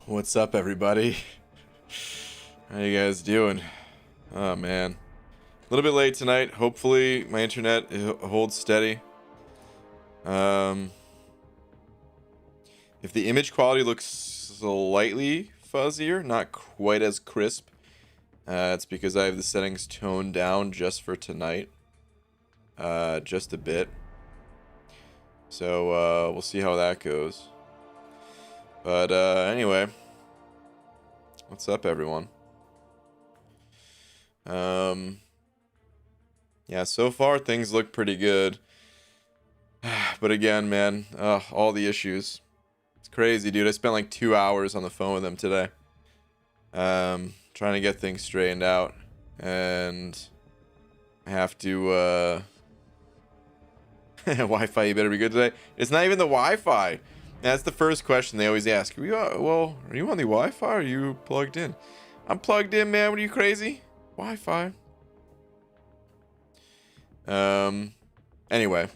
What's up, everybody? How you guys doing? Oh man, a little bit late tonight. Hopefully my internet holds steady. If the image quality looks slightly fuzzier, not quite as crisp, it's because I have the settings toned down just for tonight, just a bit. So we'll see how that goes. But anyway, what's up, everyone? Yeah, so far things look pretty good. But again, man, all the issues. It's crazy, dude. I spent like 2 hours on the phone with them today. Trying to get things straightened out. And I have to, Wi-Fi, you better be good today. It's not even the Wi-Fi. That's the first question they always ask. Are you on the Wi-Fi or are you plugged in? I'm plugged in, man. What are you, crazy? Wi-Fi. Anyway.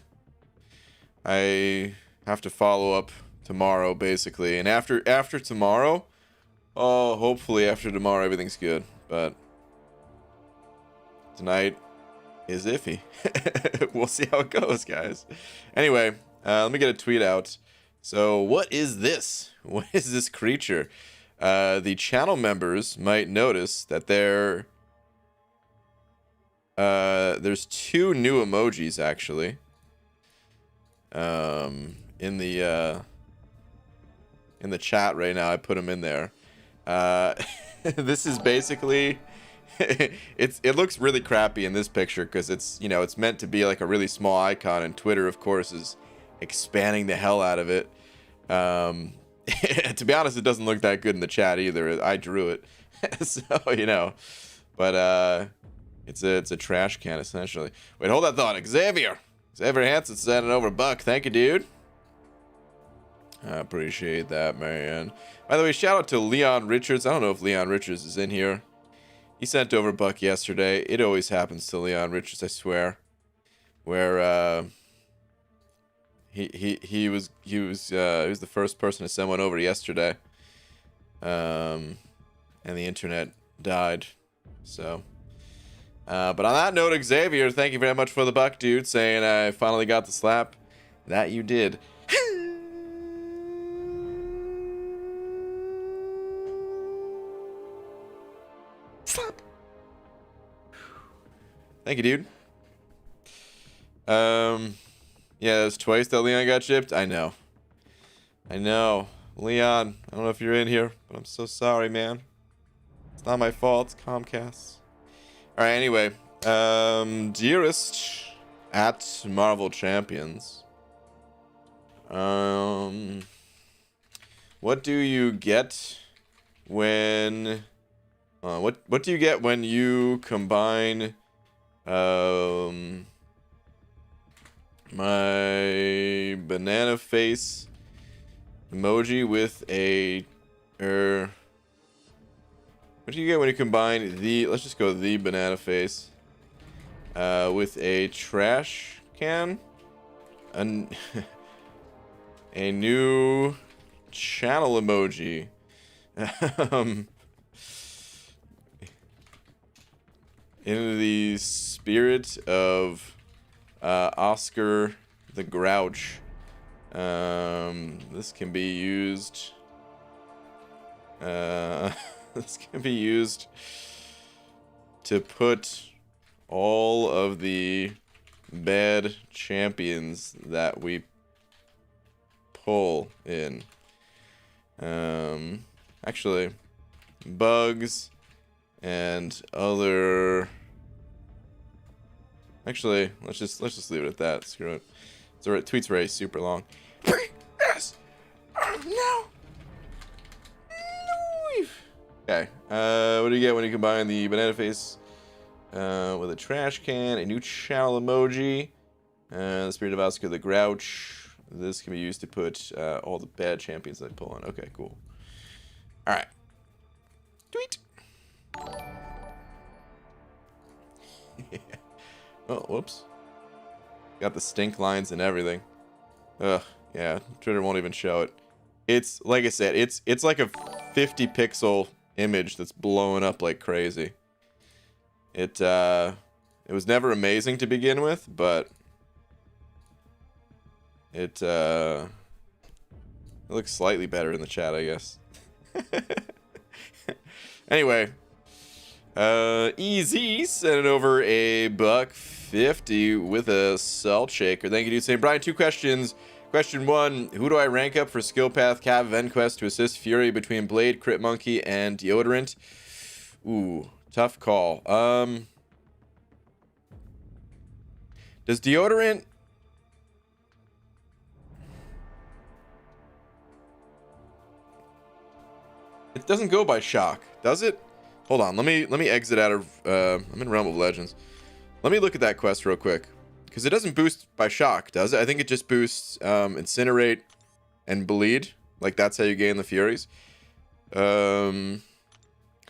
I have to follow up tomorrow, basically. And after tomorrow, hopefully after tomorrow everything's good. But tonight is iffy. We'll see how it goes, guys. Anyway, let me get a tweet out. So what is this? What is this creature? The channel members might notice that there's 2 new emojis, actually. In the chat right now. I put them in there. This is basically it looks really crappy in this picture because it's it's meant to be like a really small icon, and Twitter of course is expanding the hell out of it. To be honest, it doesn't look that good in the chat either. I drew it. So but it's a trash can essentially. Wait, hold that thought. Xavier Hansen sending over $1. Thank you, dude. I appreciate that, man. By the way, shout out to Leon Richards. I don't know if Leon Richards is in here. He sent over $1 yesterday. It always happens to Leon Richards, I swear. Where he was the first person to send one over yesterday. And the internet died. So but on that note, Xavier, thank you very much for the $1, dude, saying I finally got the slap. That you did. Slap. Thank you, dude. Yeah, it's twice that Leon got chipped. I know. Leon, I don't know if you're in here, but I'm so sorry, man. It's not my fault. It's Comcast. All right, anyway, dearest at Marvel Champions, what do you get when, what do you get when you combine, my banana face emoji with a, what do you get when you combine the, let's just go the banana face, with a trash can, a new channel emoji, in the spirit of Oscar the Grouch. This can be used. This can be used to put all of the bad champions that we pull in. Actually, bugs and other. Actually, let's just leave it at that. Screw it. So tweet's very super long. Yes. No. Okay, what do you get when you combine the banana face with a trash can, a new channel emoji, the spirit of Oscar the Grouch. This can be used to put all the bad champions that I pull on. Okay, cool. All right. Tweet. Oh, whoops. Got the stink lines and everything. Ugh, yeah, Twitter won't even show it. It's like I said, it's like a 50 pixel image that's blowing up like crazy. It was never amazing to begin with, but it looks slightly better in the chat, I guess. Anyway, Easy sent over a $1.50 with a salt shaker. Thank you, dude. Saying, Brian, 2 questions. Question 1, who do I rank up for skill path cav event quest to assist Fury between Blade, Crit Monkey, and Deodorant? Ooh, tough call. Does Deodorant... It doesn't go by shock, does it? Hold on, let me exit out of... I'm in Realm of Legends. Let me look at that quest real quick. Because it doesn't boost by shock, does it? I think it just boosts Incinerate and Bleed. Like, that's how you gain the Furies. Because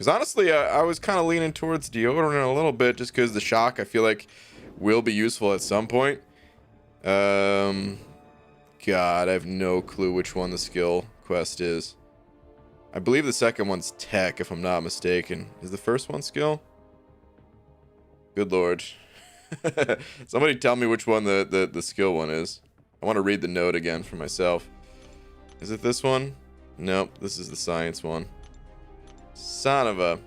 honestly, I was kind of leaning towards Deodorant a little bit, just because the shock, I feel like, will be useful at some point. God, I have no clue which one the skill quest is. I believe the second one's tech, if I'm not mistaken. Is the first one skill? Good lord. Somebody tell me which one the skill one is. I want to read the note again for myself. Is it this one? Nope, this is the science one. Son of a...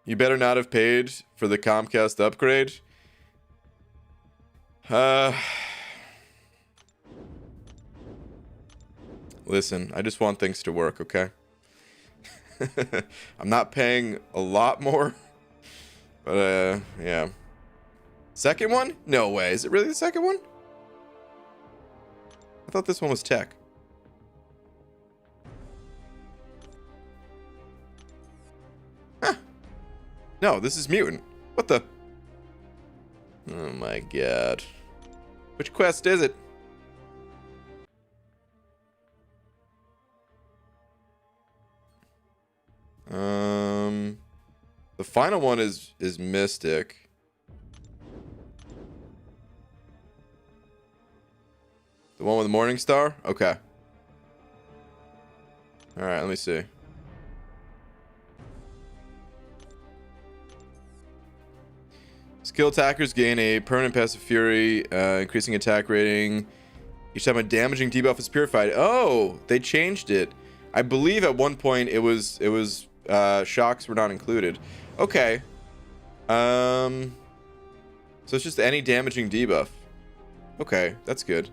You better not have paid for the Comcast upgrade. Listen, I just want things to work, okay? I'm not paying a lot more. But, yeah. Second one? No way. Is it really the second one? I thought this one was tech. Huh. No, this is mutant. What the? Oh my god. Which quest is it? The final one is Mystic. The one with the Morning Star? Okay. Alright, let me see. Skill attackers gain a permanent passive fury, increasing attack rating each time a damaging debuff is purified. Oh, they changed it. I believe at one point it was shocks were not included. Okay. So it's just any damaging debuff. Okay, that's good.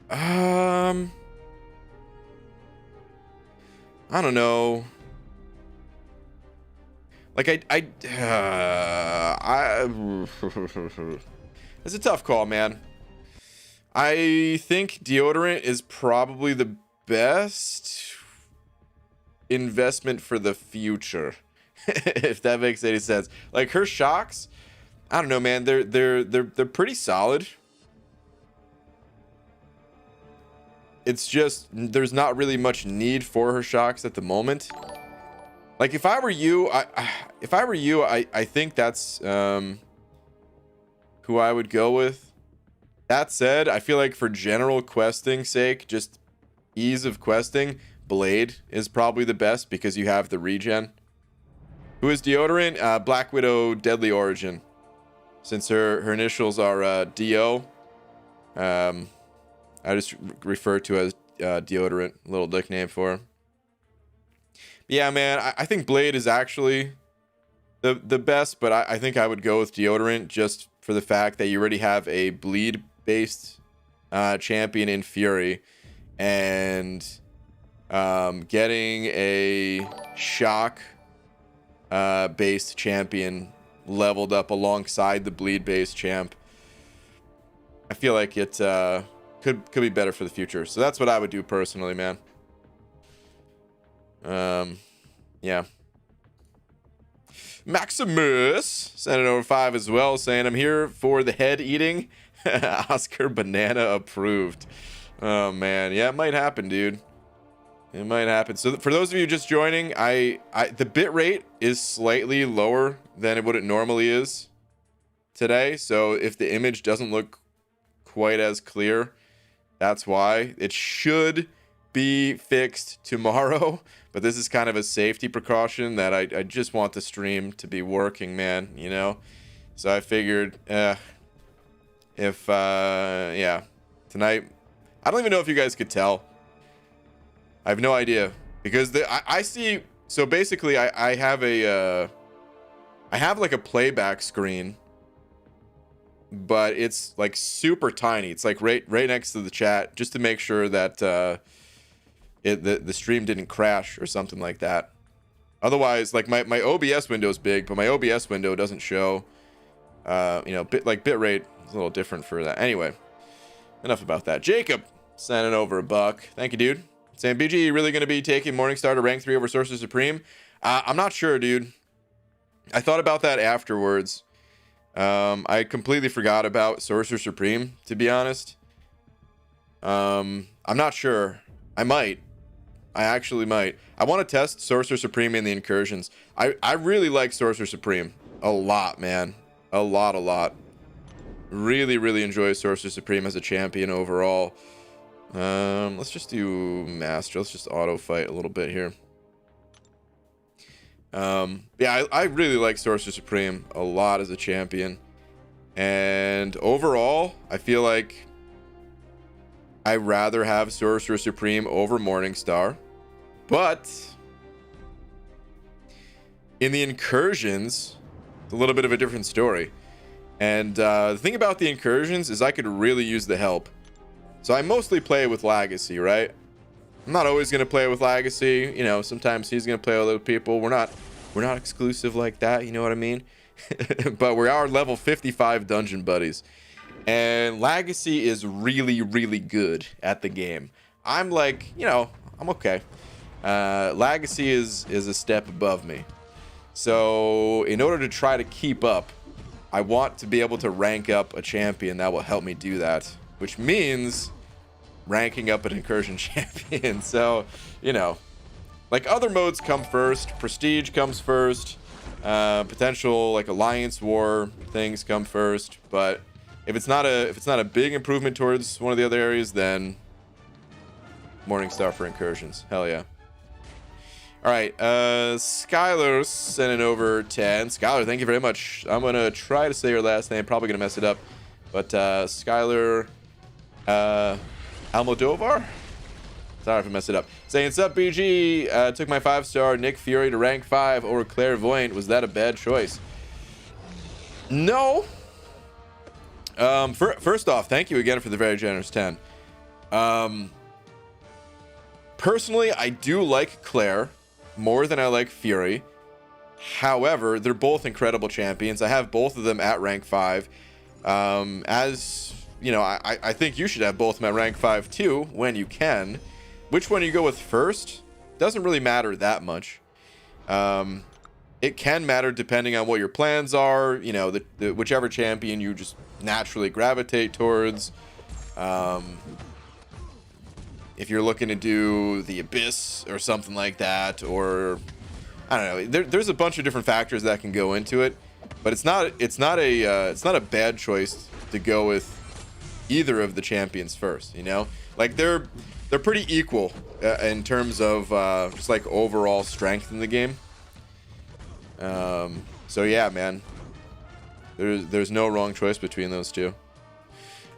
I don't know. Like it's a tough call, man. I think Deodorant is probably the best investment for the future. If that makes any sense. Like her shocks, I don't know, man. They're pretty solid. It's just there's not really much need for her shocks at the moment. Like if I were you, I think that's who I would go with. That said, I feel like for general questing sake, just ease of questing, Blade is probably the best because you have the regen. Who is Deodorant? Black Widow Deadly Origin. Since her initials are DO, I just refer to as Deodorant, little nickname for her. Yeah, man, I think Blade is actually the best, but I think I would go with Deodorant just for the fact that you already have a bleed-based champion in Fury, and getting a shock based champion leveled up alongside the bleed based champ, I feel like it could be better for the future. So that's what I would do personally, man. Yeah. Maximus sent it over 5 as well, saying I'm here for the head eating. Oscar Banana approved. Oh man, yeah, it might happen, dude. It might happen. So for those of you just joining, the bit rate is slightly lower than what it normally is today. So if the image doesn't look quite as clear, that's why. It should be fixed tomorrow, but this is kind of a safety precaution that I just want the stream to be working, man, you know? So I figured, yeah, tonight, I don't even know if you guys could tell. I have no idea, because I see, so basically I have a, I have like a playback screen, but it's like super tiny. It's like right next to the chat, just to make sure that the stream didn't crash or something like that. Otherwise, like my OBS window is big, but my OBS window doesn't show. You know, bitrate is a little different for that. Anyway, enough about that. Jacob sending over $1. Thank you, dude. Saying, BG, you really going to be taking Morningstar to rank 3 over Sorcerer Supreme? I'm not sure, dude. I thought about that afterwards. I completely forgot about Sorcerer Supreme, to be honest. I'm not sure. I might. I actually might. I want to test Sorcerer Supreme in the Incursions. I really like Sorcerer Supreme a lot, man. A lot. Really enjoy Sorcerer Supreme as a champion overall. Let's just do Master. Let's just auto fight a little bit here. Yeah, I really like Sorcerer Supreme a lot as a champion. And overall, I feel like I'd rather have Sorcerer Supreme over Morningstar. But in the Incursions, it's a little bit of a different story. And the thing about the Incursions is I could really use the help. So I mostly play with Legacy, right? I'm not always going to play with Legacy. You know, sometimes he's going to play with other people. We're not exclusive like that, you know what I mean? But we are level 55 dungeon buddies. And Legacy is really good at the game. I'm like, you know, I'm okay. Legacy is a step above me. So in order to try to keep up, I want to be able to rank up a champion that will help me do that, which means ranking up an Incursion champion. So, you know, like other modes come first, Prestige comes first, potential like Alliance War things come first, but if it's not a big improvement towards one of the other areas, then Morningstar for Incursions. Hell yeah. All right, Skylar sending over 10. Skylar, thank you very much. I'm gonna try to say your last name, probably gonna mess it up, but Skylar Almodovar. Sorry if I messed it up. Saying, "Sup, BG? Took my 5-star Nick Fury to rank 5 over Clairvoyant. Was that a bad choice?" No. First off, thank you again for the very generous 10. Personally, I do like Claire more than I like Fury. However, they're both incredible champions. I have both of them at rank 5. As you know, I think you should have both of them at rank 5 too when you can. Which one you go with first doesn't really matter that much. It can matter depending on what your plans are. You know, whichever champion you just naturally gravitate towards. If you're looking to do the Abyss or something like that, or I don't know, there's a bunch of different factors that can go into it, but it's not a bad choice to go with either of the champions first. You know, like they're pretty equal in terms of just like overall strength in the game. So yeah, man, there's no wrong choice between those two.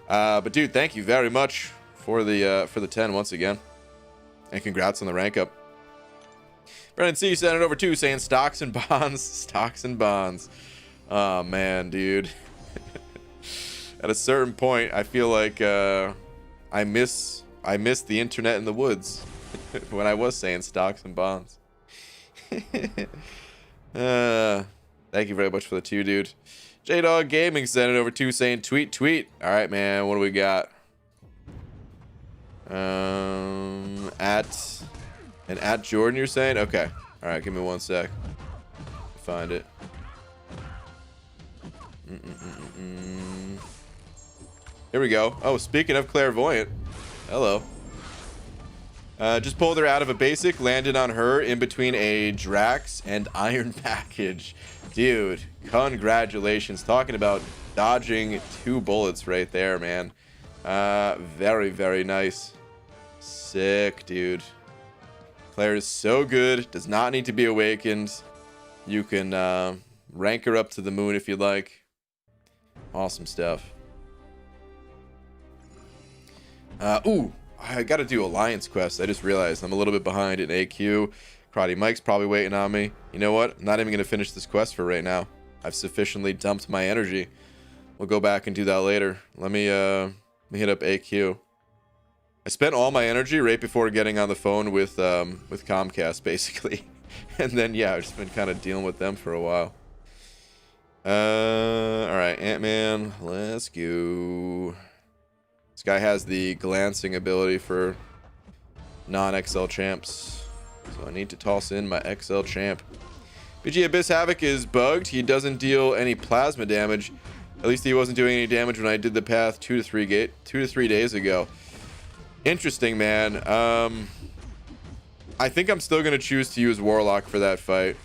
But dude, thank you very much for the 10 once again, and congrats on the rank up. Brennan C sent it over too, saying stocks and bonds. Oh man, dude. At a certain point, I feel like I miss the internet in the woods when I was saying stocks and bonds. Thank you very much for the 2, dude. J-Dog Gaming sent it over too, saying tweet. All right, man, what do we got? At Jordan, you're saying? Okay. All right, give me 1 sec. Find it. Here we go. Oh, speaking of Clairvoyant. Hello. Just pulled her out of a basic, landed on her in between a Drax and Iron package. Dude, congratulations. Talking about dodging 2 bullets right there, man. Very nice. Sick, dude. Claire is so good. Does not need to be awakened. You can rank her up to the moon if you'd like. Awesome stuff. Ooh, I got to do Alliance quest. I just realized I'm a little bit behind in AQ. Karate Mike's probably waiting on me. You know what? I'm not even going to finish this quest for right now. I've sufficiently dumped my energy. We'll go back and do that later. Let me hit up AQ. I spent all my energy right before getting on the phone with Comcast, basically. And then, yeah, I've just been kind of dealing with them for a while. Alright, Ant-Man, let's go. This guy has the glancing ability for non-XL champs. So I need to toss in my XL champ. BG Abyss Havoc is bugged. He doesn't deal any plasma damage. At least he wasn't doing any damage when I did the path 2 to 3 days ago. Interesting, man. I think I'm still going to choose to use Warlock for that fight.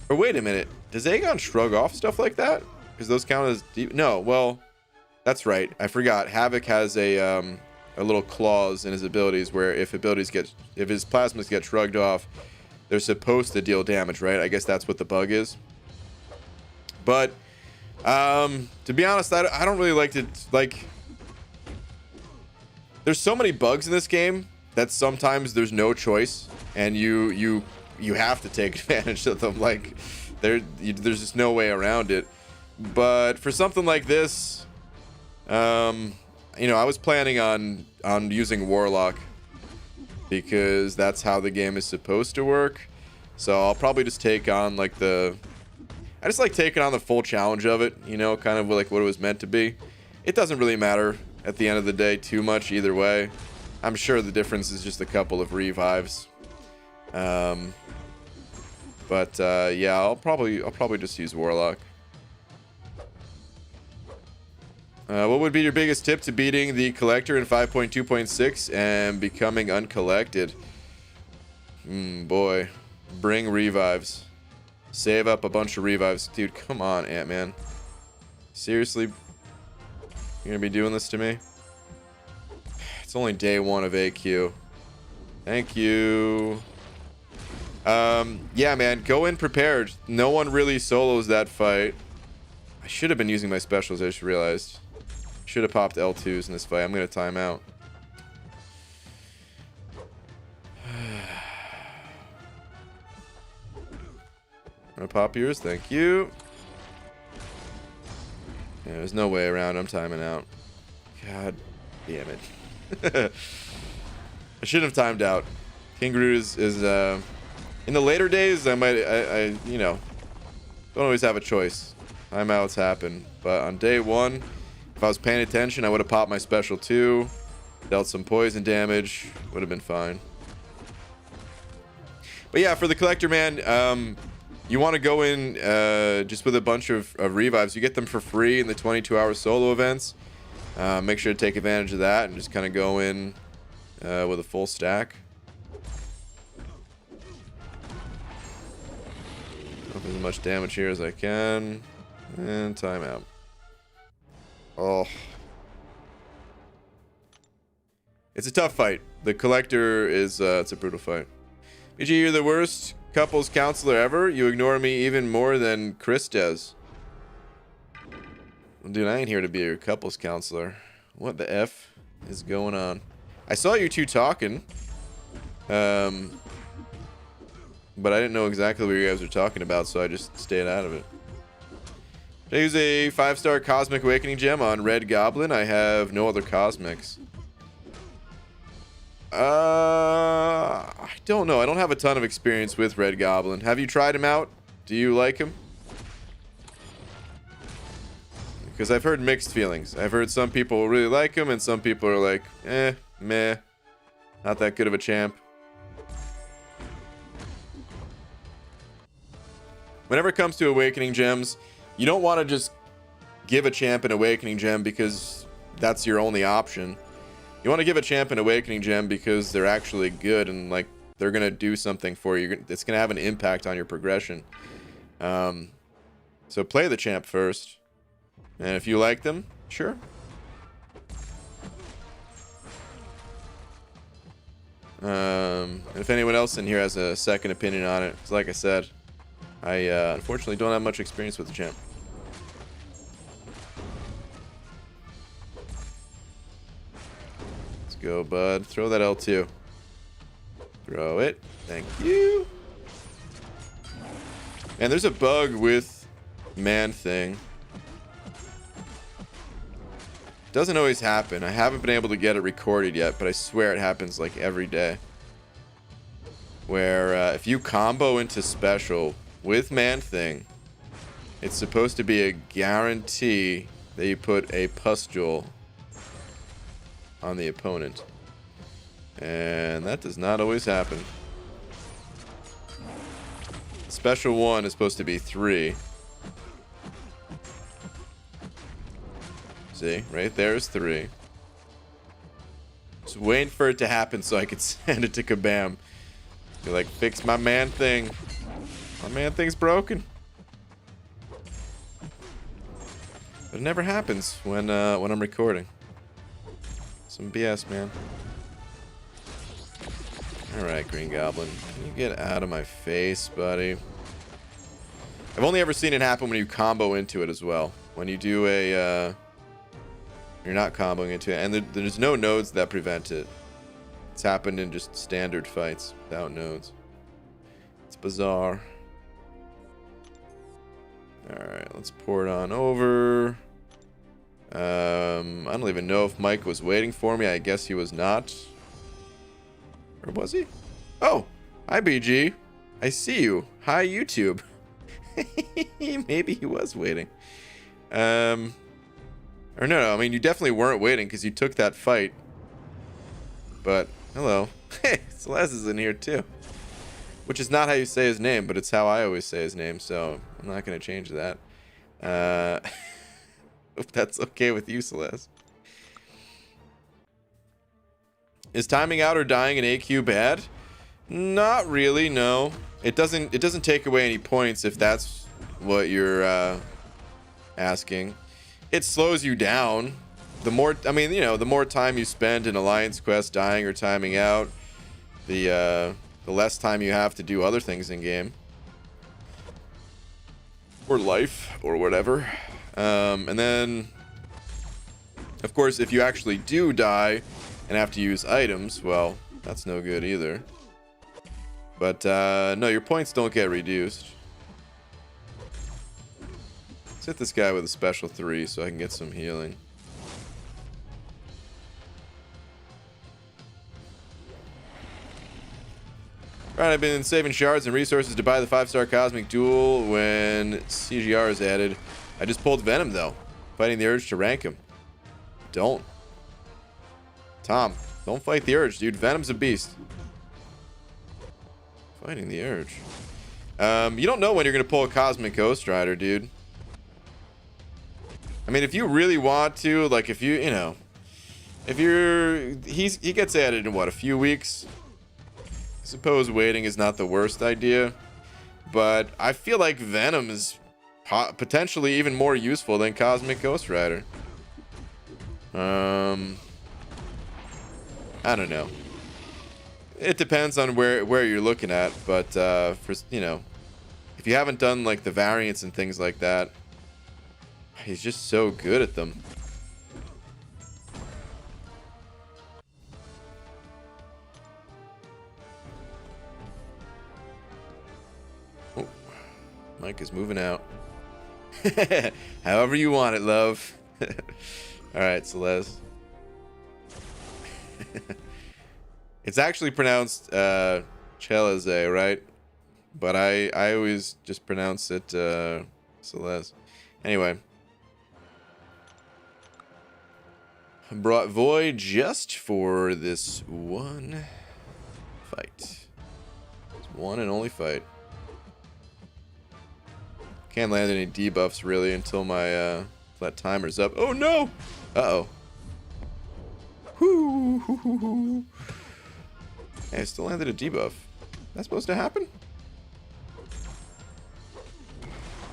Or wait a minute. Does Aegon shrug off stuff like that? Because those count as deep. No, well, that's right. I forgot. Havoc has a little clause in his abilities where if his plasmas get shrugged off, they're supposed to deal damage, right? I guess that's what the bug is. But to be honest, I don't really like to like. There's so many bugs in this game that sometimes there's no choice, and you have to take advantage of them. Like there's just no way around it. But for something like this, you know, I was planning on using Warlock because that's how the game is supposed to work. So I'll probably just take on like I just like taking on the full challenge of it, you know, kind of like what it was meant to be. It doesn't really matter at the end of the day too much either way. I'm sure the difference is just a couple of revives. Yeah, I'll probably just use Warlock. What would be your biggest tip to beating the Collector in 5.2.6 and becoming uncollected? Boy, bring revives. Save up a bunch of revives. Dude, come on, Ant-Man. Seriously? You're gonna be doing this to me? It's only day 1 of AQ. Thank you. Yeah, man, go in prepared. No one really solos that fight. I should have been using my specials, I just realized. Should have popped L2s in this fight. I'm gonna time out. I'm gonna pop yours, thank you. Yeah, there's no way around. I'm timing out. God damn it. I shouldn't have timed out. King Groot is in the later days, I you know, don't always have a choice. Timeouts happen. But on day 1, if I was paying attention, I would have popped my special 2, dealt some poison damage, would have been fine. But yeah, for the Collector, man, you want to go in just with a bunch of revives. You get them for free in the 22-hour solo events. Make sure to take advantage of that and just kind of go in with a full stack. Up as much damage here as I can. And timeout. Oh. It's a tough fight. The Collector is, it's a brutal fight. BG, you're the worst couples counselor ever. You ignore me even more than Chris does. Dude, I ain't here to be your couples counselor. What the F is going on? I saw you two talking. But I didn't know exactly what you guys were talking about, so I just stayed out of it. Did I use a 5-star Cosmic Awakening gem on Red Goblin? I have no other Cosmics. I don't know. I don't have a ton of experience with Red Goblin. Have you tried him out? Do you like him? Because I've heard mixed feelings. I've heard some people really like him, and some people are like, meh. Not that good of a champ. Whenever it comes to Awakening Gems, you don't want to just give a champ an Awakening Gem because that's your only option. You want to give a champ an Awakening Gem because they're actually good and like they're going to do something for you. It's going to have an impact on your progression. So play the champ first. And if you like them, sure, If anyone else in here has a second opinion on it, 'cause like I said, I unfortunately don't have much experience with the champ. Let's go, bud. Throw that L2. Throw it. Thank you. And there's a bug with Man-Thing. Doesn't always happen. I haven't been able to get it recorded yet, but I swear it happens like every day. Where if you combo into special with Man-Thing, it's supposed to be a guarantee that you put a pustule on the opponent. And that does not always happen. Special 1 is supposed to be 3. See, right there is 3. Just waiting for it to happen so I could send it to Kabam. Be like, fix my Man-Thing. My Man-Thing's broken. But it never happens when I'm recording. Some BS, man. Alright, Green Goblin. Can you get out of my face, buddy? I've only ever seen it happen when you combo into it as well. When you do a... You're not comboing into it. And there's no nodes that prevent it. It's happened in just standard fights without nodes. It's bizarre. Alright, let's pour it on over. I don't even know if Mike was waiting for me. I guess he was not. Or was he? Oh! Hi, BG. I see you. Hi, YouTube. Maybe he was waiting. Or no, I mean, you definitely weren't waiting because you took that fight. But, hello. Hey, Celeste is in here too. Which is not how you say his name, but it's how I always say his name, so I'm not going to change that. Hope that's okay with you, Celeste. Is timing out or dying in AQ bad? Not really, no. It doesn't take away any points if that's what you're asking. It slows you down. The more, I mean, you know, the more time you spend in Alliance Quest dying or timing out, the less time you have to do other things in game. Or life, or whatever. And then, of course, if you actually do die and have to use items, well, that's no good either. But, no, your points don't get reduced. Let's hit this guy with a special 3 so I can get some healing. Alright, I've been saving shards and resources to buy the 5-star Cosmic Duel when CGR is added. I just pulled Venom, though. Fighting the urge to rank him. Don't. Tom, don't fight the urge, dude. Venom's a beast. Fighting the urge. You don't know when you're going to pull a Cosmic Ghost Rider, dude. I mean, if you really want to, like, if you, you know, if you're, he gets added in, what, a few weeks? I suppose waiting is not the worst idea, but I feel like Venom is potentially even more useful than Cosmic Ghost Rider. I don't know. It depends on where you're looking at, but for, you know, if you haven't done like the variants and things like that, he's just so good at them. Oh, Mike is moving out. However you want it, love. Alright, Celeste. It's actually pronounced Cheleze, right? But I always just pronounce it Celeste. Anyway. I brought Void just for this one fight. It's one and only fight. Can't land any debuffs really until my that timer's up. Oh no! Uh-oh. Whoo! Hey, I still landed a debuff. That's supposed to happen?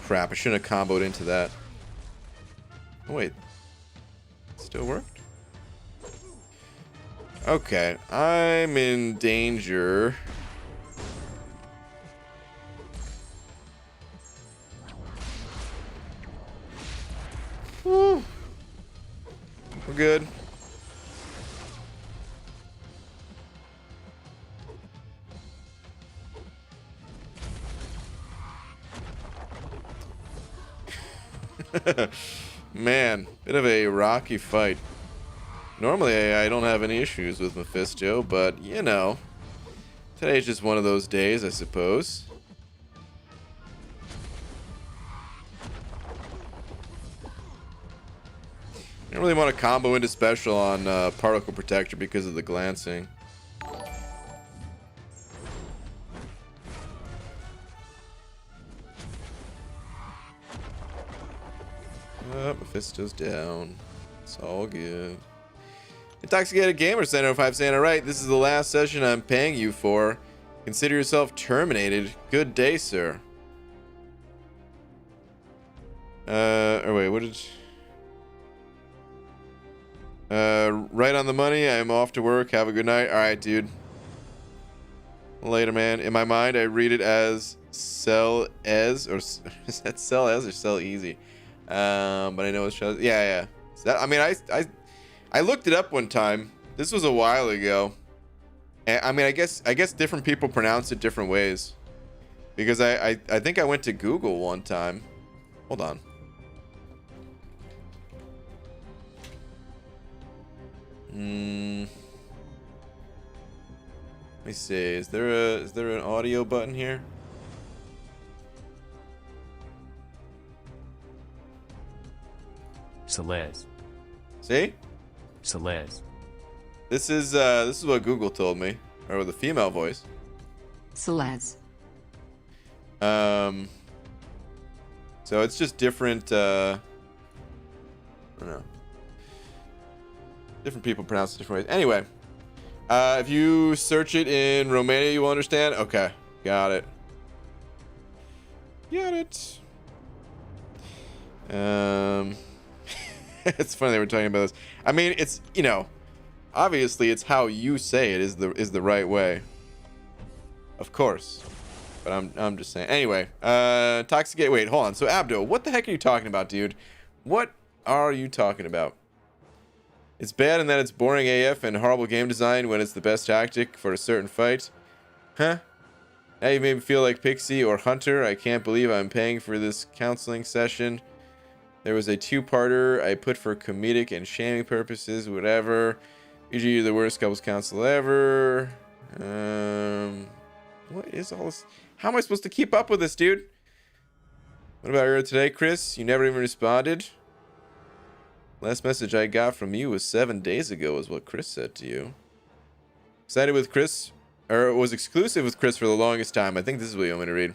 Crap, I shouldn't have comboed into that. Oh wait. It still worked? Okay, I'm in danger. Whew. We're good. Man, bit of a rocky fight. Normally, I don't have any issues with Mephisto, but, you know, today's just one of those days, I suppose. I don't really want to combo into special on Particle Protector because of the glancing. Mephisto's down. It's all good. Intoxicated Gamer said, if I'm saying it right, this is the last session I'm paying you for. Consider yourself terminated. Good day, sir. Or wait, what did... right on the money. I'm off to work. Have a good night. Alright, dude. Later, man. In my mind, I read it as sell as, or is that sell as or sell easy? But I know it's... Yeah. So that, I mean, I looked it up one time. This was a while ago. And, I mean, I guess different people pronounce it different ways. Because I think I went to Google one time. Hold on. Let me see. Is there an audio button here? Celeste. See? Celeste. This is what Google told me, or with a female voice. Celeste. So it's just different. I don't know. Different people pronounce it different ways. Anyway, if you search it in Romania, you will understand. Okay, got it. Got it. It's funny they were talking about this. I mean, it's, you know, obviously it's how you say it is the right way. Of course. But I'm just saying. Anyway, Toxicate. Wait, hold on. So Abdo, what the heck are you talking about, dude? What are you talking about? It's bad in that it's boring AF and horrible game design when it's the best tactic for a certain fight. Huh? Now you made me feel like Pixie or Hunter. I can't believe I'm paying for this counseling session. There was a two-parter I put for comedic and shaming purposes, whatever. Usually you're the worst couples counsel ever. What is all this? How am I supposed to keep up with this, dude? What about earlier today, Chris? You never even responded. Last message I got from you was 7 days ago, is what Chris said to you. Excited with Chris, or it was exclusive with Chris for the longest time. I think this is what you want me to read.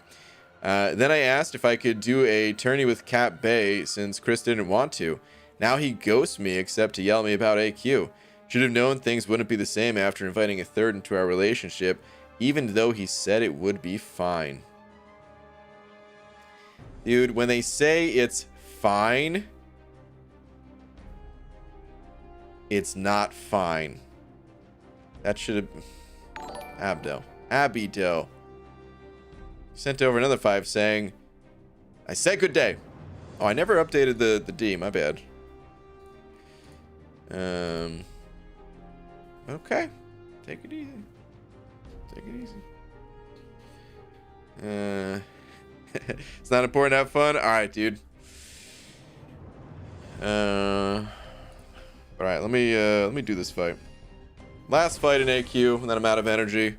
Then I asked if I could do a tourney with Cap Bay since Chris didn't want to. Now he ghosts me except to yell at me about AQ. Should have known things wouldn't be the same after inviting a third into our relationship, even though he said it would be fine. Dude, when they say it's fine, it's not fine. That should have... Abido. Sent over another 5 saying, I said good day. Oh, I never updated the D. My bad. Okay. Take it easy. Take it easy. It's not important to have fun? Alright, dude. Alright, let me do this fight. Last fight in AQ, and then I'm out of energy.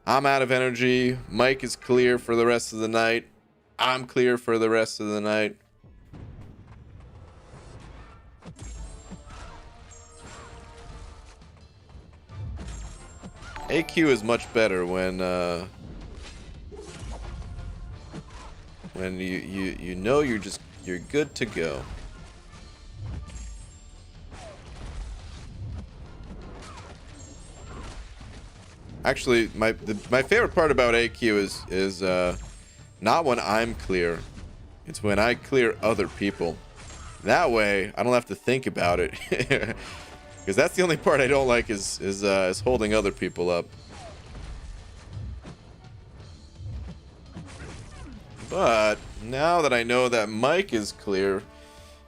I'm out of energy. Mike is clear for the rest of the night. I'm clear for the rest of the night. AQ is much better when you know you're good to go. Actually, my favorite part about AQ is not when I'm clear. It's when I clear other people. That way, I don't have to think about it. Because that's the only part I don't like is holding other people up. But now that I know that Mike is clear,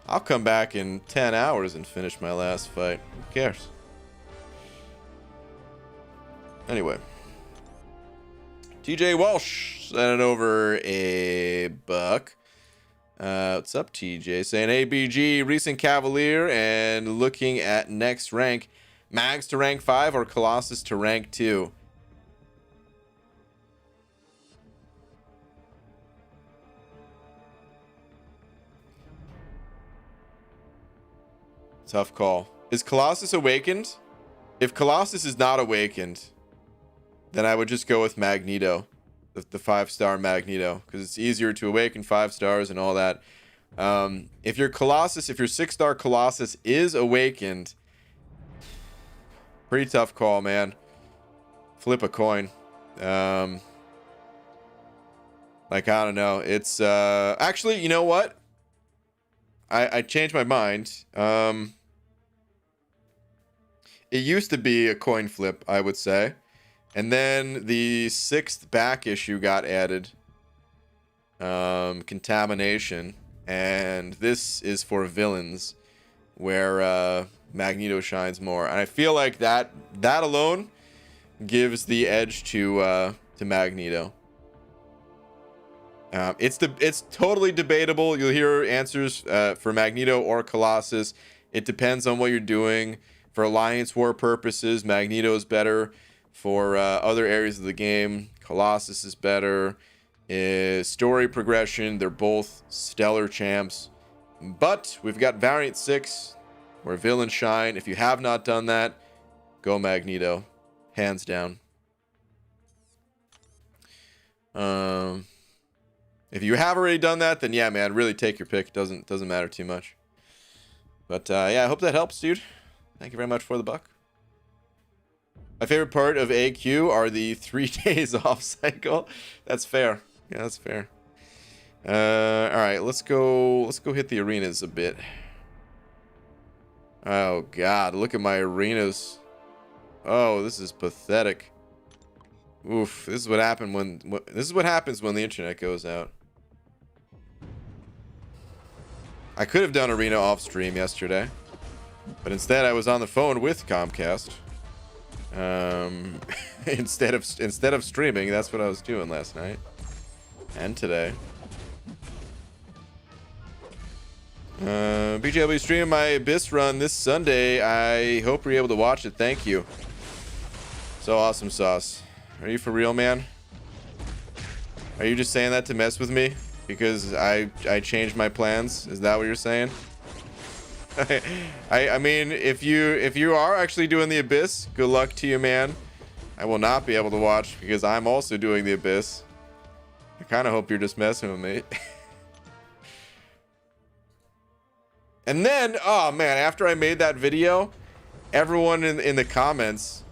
I'll come back in 10 hours and finish my last fight. Who cares? Anyway. TJ Walsh sending over a buck. What's up, TJ? Saying ABG, recent Cavalier, and looking at next rank. Mags to rank 5 or Colossus to rank 2? Tough call. Is Colossus awakened? If Colossus is not awakened, then I would just go with Magneto. The 5-star Magneto. Because it's easier to awaken 5 stars and all that. If your 6-star Colossus is awakened, pretty tough call, man. Flip a coin. Like, I don't know. It's actually, you know what? I changed my mind. It used to be a coin flip, I would say. And then the 6th back issue got added. Contamination. And this is for villains, where Magneto shines more. And I feel like that alone gives the edge to Magneto. It's totally debatable. You'll hear answers for Magneto or Colossus. It depends on what you're doing. For Alliance War purposes, Magneto is better. For other areas of the game, Colossus is better. Story progression, they're both stellar champs. But we've got Variant 6, where villains shine. If you have not done that, go Magneto. Hands down. If you have already done that, then yeah, man, really take your pick. It doesn't matter too much. But yeah, I hope that helps, dude. Thank you very much for the buck. My favorite part of AQ are the 3 days off cycle. That's fair. Yeah, that's fair. All right, let's go hit the arenas a bit. Oh God, look at my arenas. Oh, this is pathetic. Oof, this is what happened this is what happens when the internet goes out. I could have done arena off stream yesterday, but instead I was on the phone with Comcast. Instead of streaming, that's what I was doing last night and today. BJ, I'll be streaming my Abyss run this Sunday. I hope you're able to watch it. Thank you. So awesome, Sauce. Are you for real, man? Are you just saying that to mess with me because I changed my plans? Is that what you're saying? I mean, if you are actually doing the Abyss, good luck to you, man. I will not be able to watch because I'm also doing the Abyss. I kind of hope you're just messing with me. And then, oh man, after I made that video, everyone in the comments,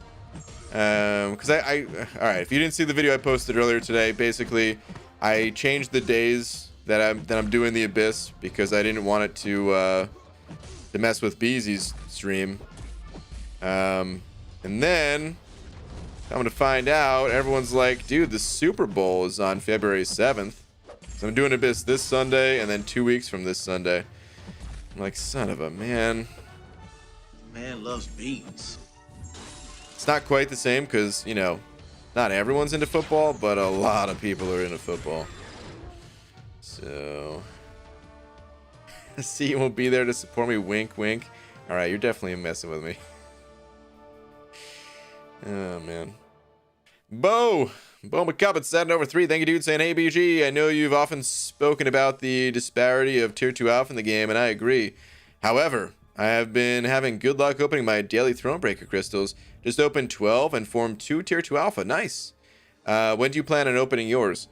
because all right, if you didn't see the video I posted earlier today, basically I changed the days that I'm doing the Abyss because I didn't want it to mess with Beezy's stream. And then I'm gonna find out, everyone's like, dude, the Super Bowl is on February 7th. So I'm doing Abyss this Sunday and then 2 weeks from this Sunday. I'm like, son of a man. Man loves beans. It's not quite the same because, you know, not everyone's into football, but a lot of people are into football. So, see, you won't be there to support me. Wink, wink. All right, you're definitely messing with me. Oh, man. Bo McCubbin setting over 3. Thank you, dude, saying, hey, BG, I know you've often spoken about the disparity of Tier 2 Alpha in the game, and I agree. However, I have been having good luck opening my daily Thronebreaker crystals. Just opened 12 and formed 2 Tier 2 Alpha. Nice. When do you plan on opening yours?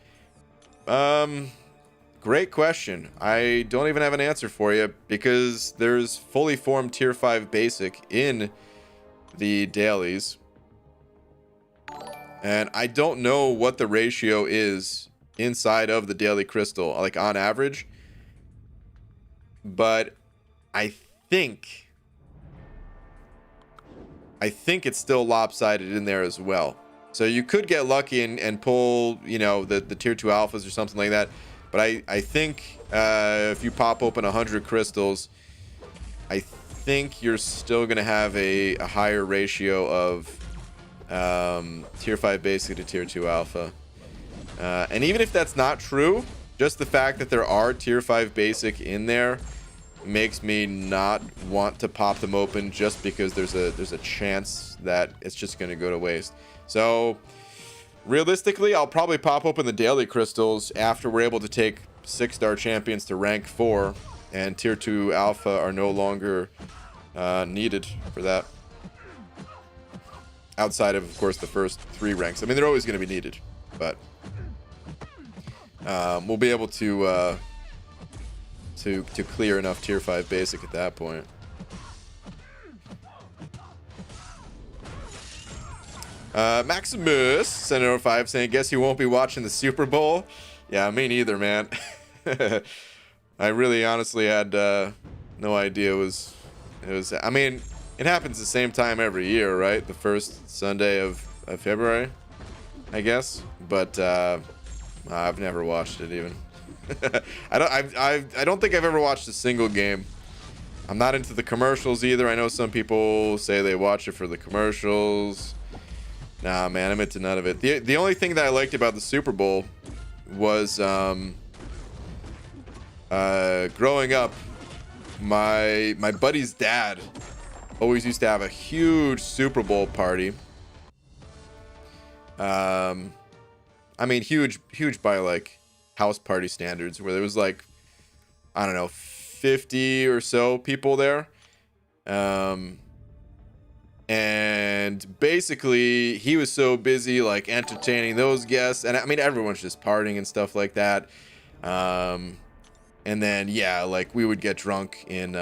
Great question. I don't even have an answer for you because there's fully formed Tier 5 Basic in the dailies. And I don't know what the ratio is inside of the daily crystal, like on average. But I think I think it's still lopsided in there as well. So you could get lucky and pull, you know, the tier 2 alphas or something like that. But I think if you pop open 100 crystals, I think you're still going to have a higher ratio of tier 5 basic to tier 2 alpha. And even if that's not true, just the fact that there are tier 5 basic in there makes me not want to pop them open, just because there's a chance that it's just going to go to waste. So realistically, I'll probably pop open the daily crystals after we're able to take 6-star champions to rank 4, and tier 2 alpha are no longer needed for that. Outside of course, the first 3 ranks. I mean, they're always going to be needed, but we'll be able to clear enough tier 5 basic at that point. Maximus sent over 5 saying, guess you won't be watching the Super Bowl. Yeah, me neither, man. I really honestly had no idea it was I mean, it happens the same time every year, right? The first Sunday of February, I guess. But I've never watched it even. I don't think I've ever watched a single game. I'm not into the commercials either. I know some people say they watch it for the commercials. Nah, man, I'm into none of it. The only thing that I liked about the Super Bowl was growing up, my buddy's dad always used to have a huge Super Bowl party. I mean, huge by like house party standards, where there was like, I don't know, 50 or so people there. And basically he was so busy like entertaining those guests, and I mean everyone's just partying and stuff like that. And then yeah, like we would get drunk in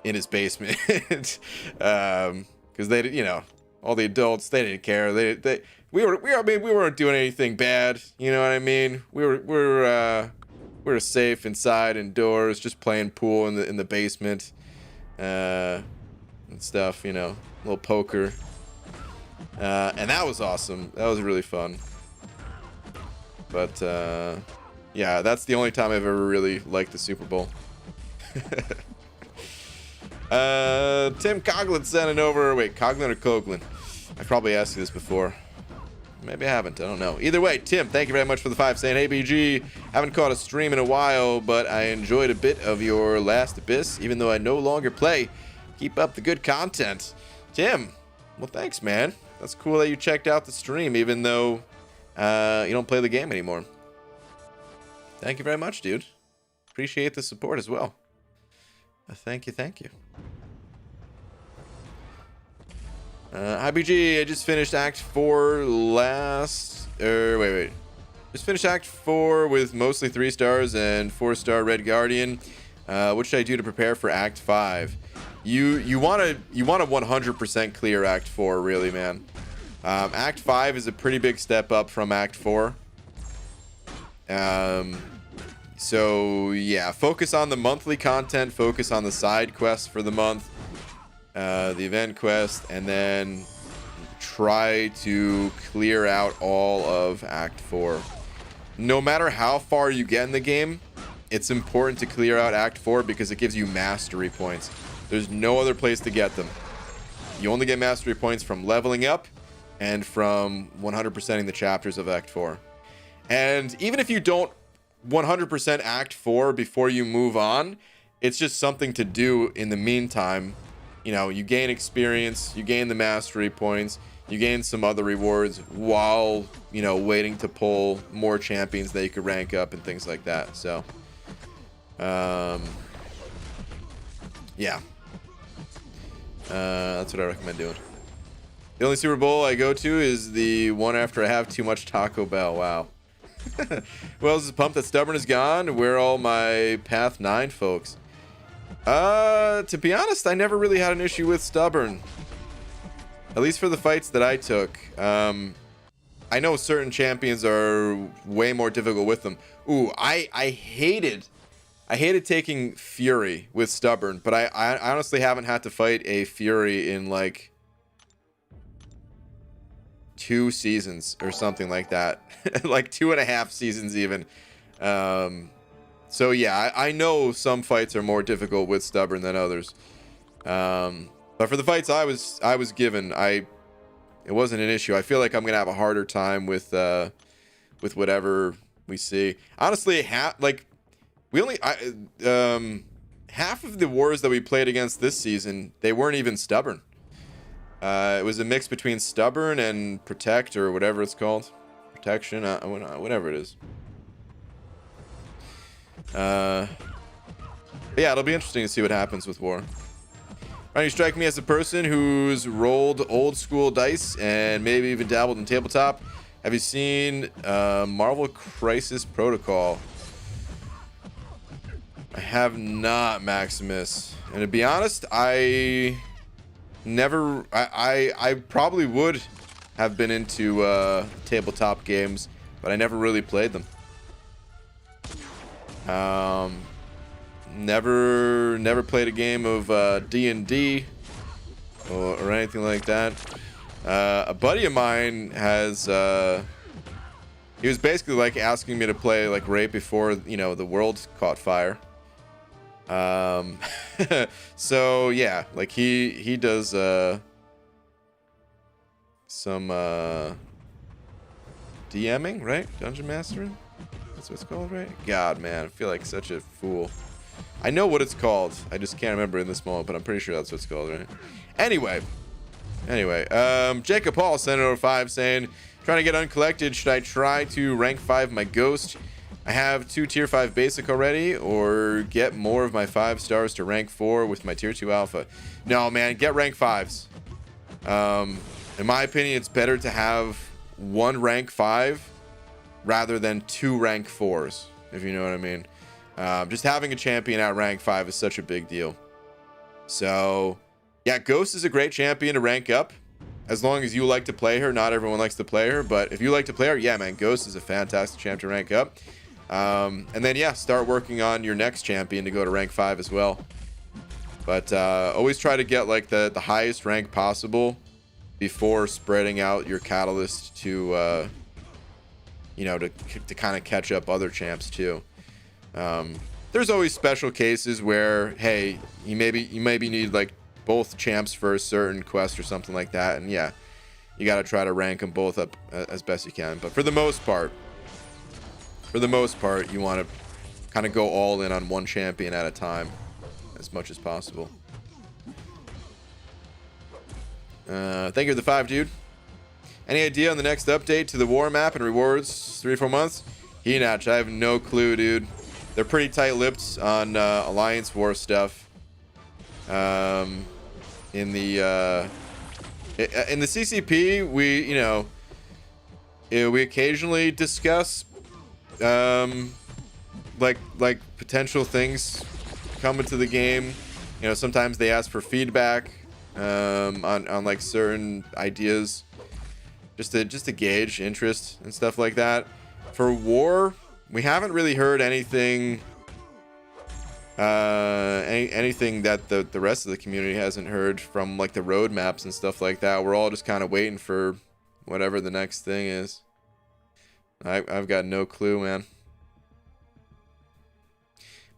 his basement. Because they, you know, all the adults, they didn't care. We weren't doing anything bad, you know what I mean? We were safe inside, indoors, just playing pool in the basement, and stuff, you know, a little poker, and that was awesome. That was really fun. But yeah, that's the only time I've ever really liked the Super Bowl. Tim Coughlin sending over. Wait, Coughlin or Coughlin? I probably asked you this before. Maybe I haven't. I don't know. Either way, Tim, thank you very much for the 5, saying, hey, BG, haven't caught a stream in a while, but I enjoyed a bit of your last Abyss, even though I no longer play. Keep up the good content. Tim, well, thanks, man. That's cool that you checked out the stream, even though you don't play the game anymore. Thank you very much, dude. Appreciate the support as well. Thank you, thank you. Hi, BG. I just finished Act 4 wait. Just finished Act 4 with mostly 3 stars and 4-star Red Guardian. What should I do to prepare for Act 5? You want to 100% clear Act 4, really, man. Act 5 is a pretty big step up from Act 4. So yeah, focus on the monthly content, focus on the side quests for the month, the event quest, and then try to clear out all of Act 4. No matter how far you get in the game, it's important to clear out Act 4 because it gives you mastery points. There's no other place to get them. You only get mastery points from leveling up and from 100%ing the chapters of Act 4. And even if you don't 100% Act 4 before you move on, it's just something to do in the meantime. You know, you gain experience, you gain the mastery points, you gain some other rewards while, you know, waiting to pull more champions that you could rank up and things like that. So, yeah. That's what I recommend doing. The only Super Bowl I go to is the one after I have too much Taco Bell. Wow. Who else is pumped that Stubborn is gone? Where are all my Path 9 folks? To be honest, I never really had an issue with Stubborn. At least for the fights that I took. I know certain champions are way more difficult with them. Ooh, I hated taking Fury with Stubborn, but I honestly haven't had to fight a Fury in like 2 seasons or something like that. Like 2.5 seasons even. So yeah, I know some fights are more difficult with stubborn than others. But for the fights I was given, it wasn't an issue. I feel like I'm gonna have a harder time with whatever we see. Honestly, half of the wars that we played against this season, they weren't even stubborn. It was a mix between stubborn and protect, or whatever it's called, protection, whatever it is. But yeah, it'll be interesting to see what happens with war. Ryan, you strike me as a person who's rolled old school dice and maybe even dabbled in tabletop. Have you seen Marvel Crisis Protocol? I have not, Maximus. And to be honest, I probably would have been into tabletop games, but I never really played them. Never played a game of D&D or anything like that. A buddy of mine has he was basically like asking me to play like right before, you know, the world caught fire. So yeah, like he does some DMing, right? Dungeon mastering? That's what it's called, right? God, man, I feel like such a fool. I know what it's called, I just can't remember in this moment, but I'm pretty sure that's what it's called, right? Anyway, Jacob Paul sent over 5 saying, trying to get uncollected, should I try to rank 5 my ghost? I have 2 tier 5 basic already, or get more of my 5 stars to rank 4 with my tier 2 alpha. No, man, get rank 5s. In my opinion, it's better to have 1 rank 5 rather than 2 rank 4s, if you know what I mean. Just having a champion at rank 5 is such a big deal. So yeah, Ghost is a great champion to rank up, as long as you like to play her. Not everyone likes to play her, but if you like to play her, yeah, man, Ghost is a fantastic champ to rank up. And then yeah, start working on your next champion to go to rank 5 as well. But always try to get like the highest rank possible before spreading out your catalyst to you know, to kind of catch up other champs too. There's always special cases where, hey, you maybe need like both champs for a certain quest or something like that, and yeah, you got to try to rank them both up as best you can. But for the most part, you want to kind of go all in on one champion at a time as much as possible. Thank you for the 5, dude. Any idea on the next update to the war map and rewards 3 or 4 months? Henach, I have no clue, dude. They're pretty tight-lipped on Alliance War stuff. In the CCP, we occasionally discuss like potential things coming to the game. You know, sometimes they ask for feedback on like certain ideas, just to gauge interest and stuff like that. For war, we haven't really heard anything anything that the rest of the community hasn't heard from, like the roadmaps and stuff like that. We're all just kind of waiting for whatever the next thing is. I've got no clue, man.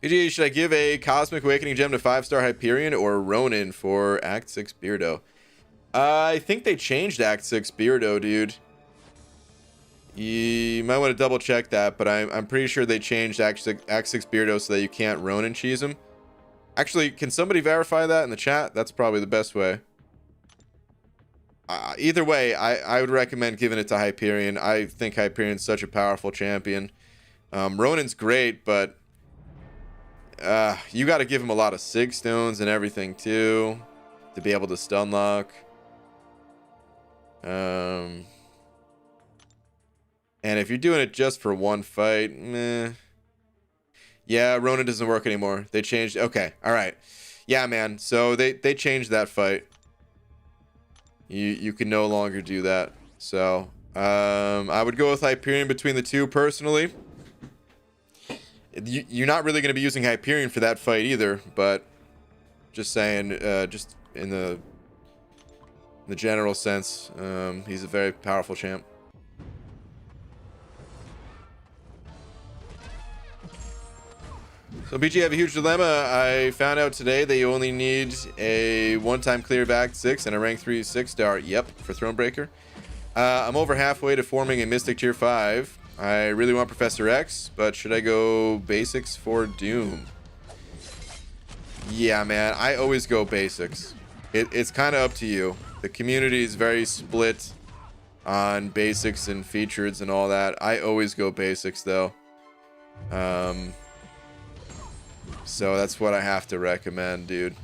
PG, should I give a Cosmic Awakening gem to 5-star Hyperion or Ronan for Act 6 Beardo? I think they changed Act 6 Beardo, dude. You might want to double check that, but I'm pretty sure they changed Act 6 Beardo so that you can't Ronan cheese him. Actually, can somebody verify that in the chat? That's probably the best way. Either way, I would recommend giving it to Hyperion. I think Hyperion's such a powerful champion. Ronan's great, but you got to give him a lot of Sig Stones and everything too to be able to stun lock. And if you're doing it just for one fight, meh. Yeah, Ronan doesn't work anymore. They changed. Okay, all right. Yeah, man. So they changed that fight. You can no longer do that. So I would go with Hyperion between the two personally. You're not really going to be using Hyperion for that fight either, but just saying, just in the the general sense. He's a very powerful champ. So BG, I have a huge dilemma. I found out today that you only need a one-time clear of Act 6 and a rank 3 6-star. Yep, for Thronebreaker. I'm over halfway to forming a Mystic Tier 5. I really want Professor X, but should I go basics for Doom? Yeah, man, I always go basics. It's kind of up to you. The community is very split on basics and features and all that. I always go basics, though. So that's what I have to recommend, dude.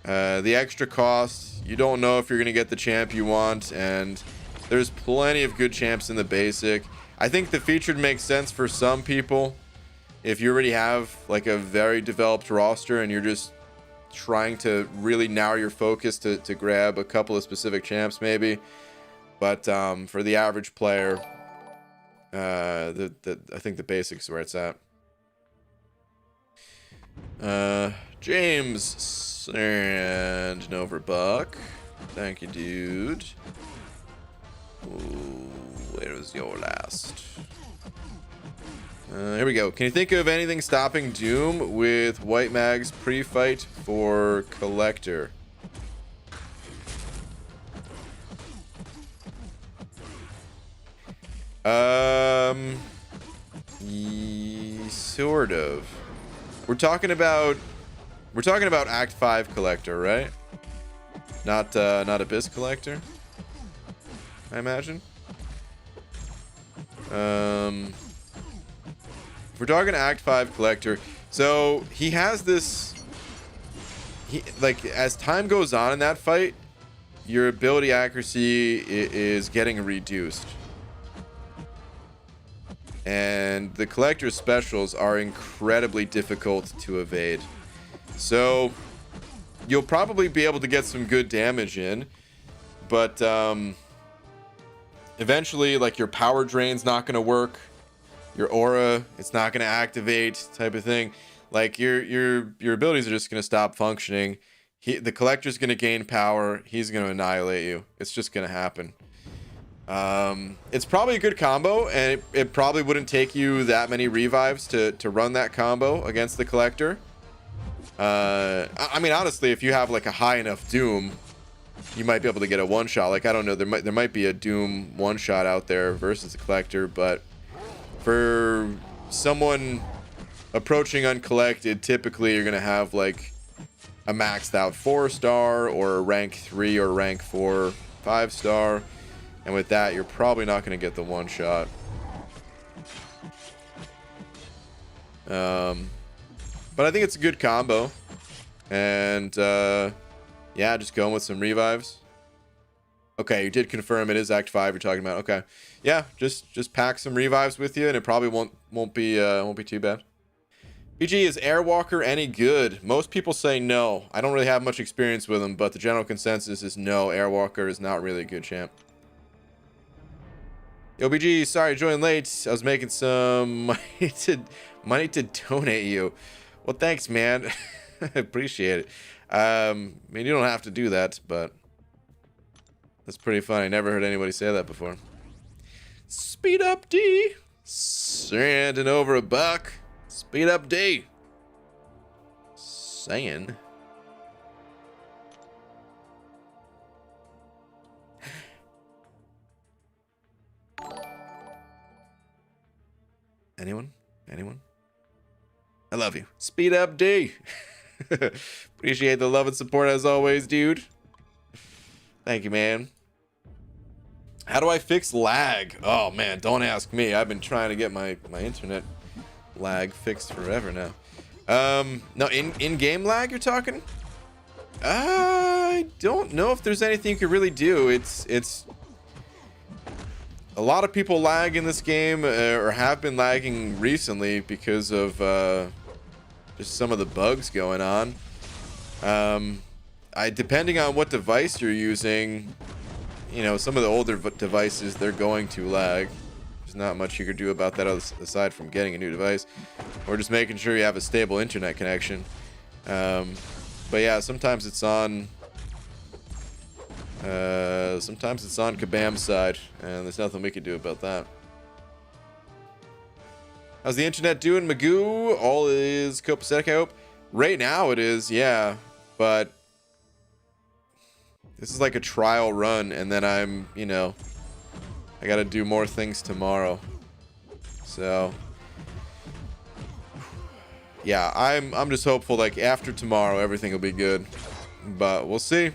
The extra cost, you don't know if you're going to get the champ you want, and there's plenty of good champs in the basic. I think the featured makes sense for some people. If you already have like a very developed roster and you're just trying to really narrow your focus to grab a couple of specific champs maybe. But for the average player, I think the basics is where it's at. James Sand Overbuck. Thank you, dude. Ooh, where was your last? Here we go. Can you think of anything stopping Doom with White Mag's pre-fight for Collector? Sort of. We're talking about Act 5 Collector, right? Not Abyss Collector, I imagine. If we're talking Act 5 Collector, so he has this, like, as time goes on in that fight, your ability accuracy is getting reduced. And the Collector's specials are incredibly difficult to evade. So you'll probably be able to get some good damage in, but eventually, like, your power drain's not going to work. Your aura, it's not going to activate, type of thing. Like, your abilities are just going to stop functioning. The Collector's going to gain power. He's going to annihilate you. It's just going to happen. It's probably a good combo, and it probably wouldn't take you that many revives to run that combo against the Collector. I mean, honestly, if you have like a high enough Doom, you might be able to get a one-shot. Like, I don't know, there might be a Doom one-shot out there versus the Collector, but for someone approaching uncollected, typically you're gonna have like a maxed out 4-star or a rank 3 or rank 4 5-star, and with that you're probably not gonna get the one-shot. But I think it's a good combo, and yeah, just going with some revives. Okay, you did confirm it is Act 5 you're talking about. Okay, yeah, just pack some revives with you, and it probably won't be too bad. BG, is Airwalker any good? Most people say no. I don't really have much experience with him, but the general consensus is no. Airwalker is not really a good champ. Yo, BG, sorry I joined late. I was making some money to donate you. Well, thanks, man. I appreciate it. I mean, you don't have to do that, but that's pretty funny. Never heard anybody say that before. Speed up, D. Sanding over a buck. Speed up, D. Saying. Anyone? I love you. Speed up, D. Appreciate the love and support as always, dude. Thank you, man. How do I fix lag? Oh man, don't ask me. I've been trying to get my internet lag fixed forever now. No, in-game lag you're talking? I don't know if there's anything you could really do. It's a lot of people lag in this game, or have been lagging recently because of just some of the bugs going on. Depending on what device you're using, you know, some of the older devices, they're going to lag. There's not much you could do about that aside from getting a new device or just making sure you have a stable internet connection. But yeah, sometimes it's on sometimes it's on Kabam's side, and there's nothing we can do about that. How's the internet doing, Magoo? All is copacetic, I hope. Right now it is, yeah. But this is like a trial run, and then I'm, you know, I gotta do more things tomorrow. So yeah, I'm just hopeful like after tomorrow everything will be good. But we'll see.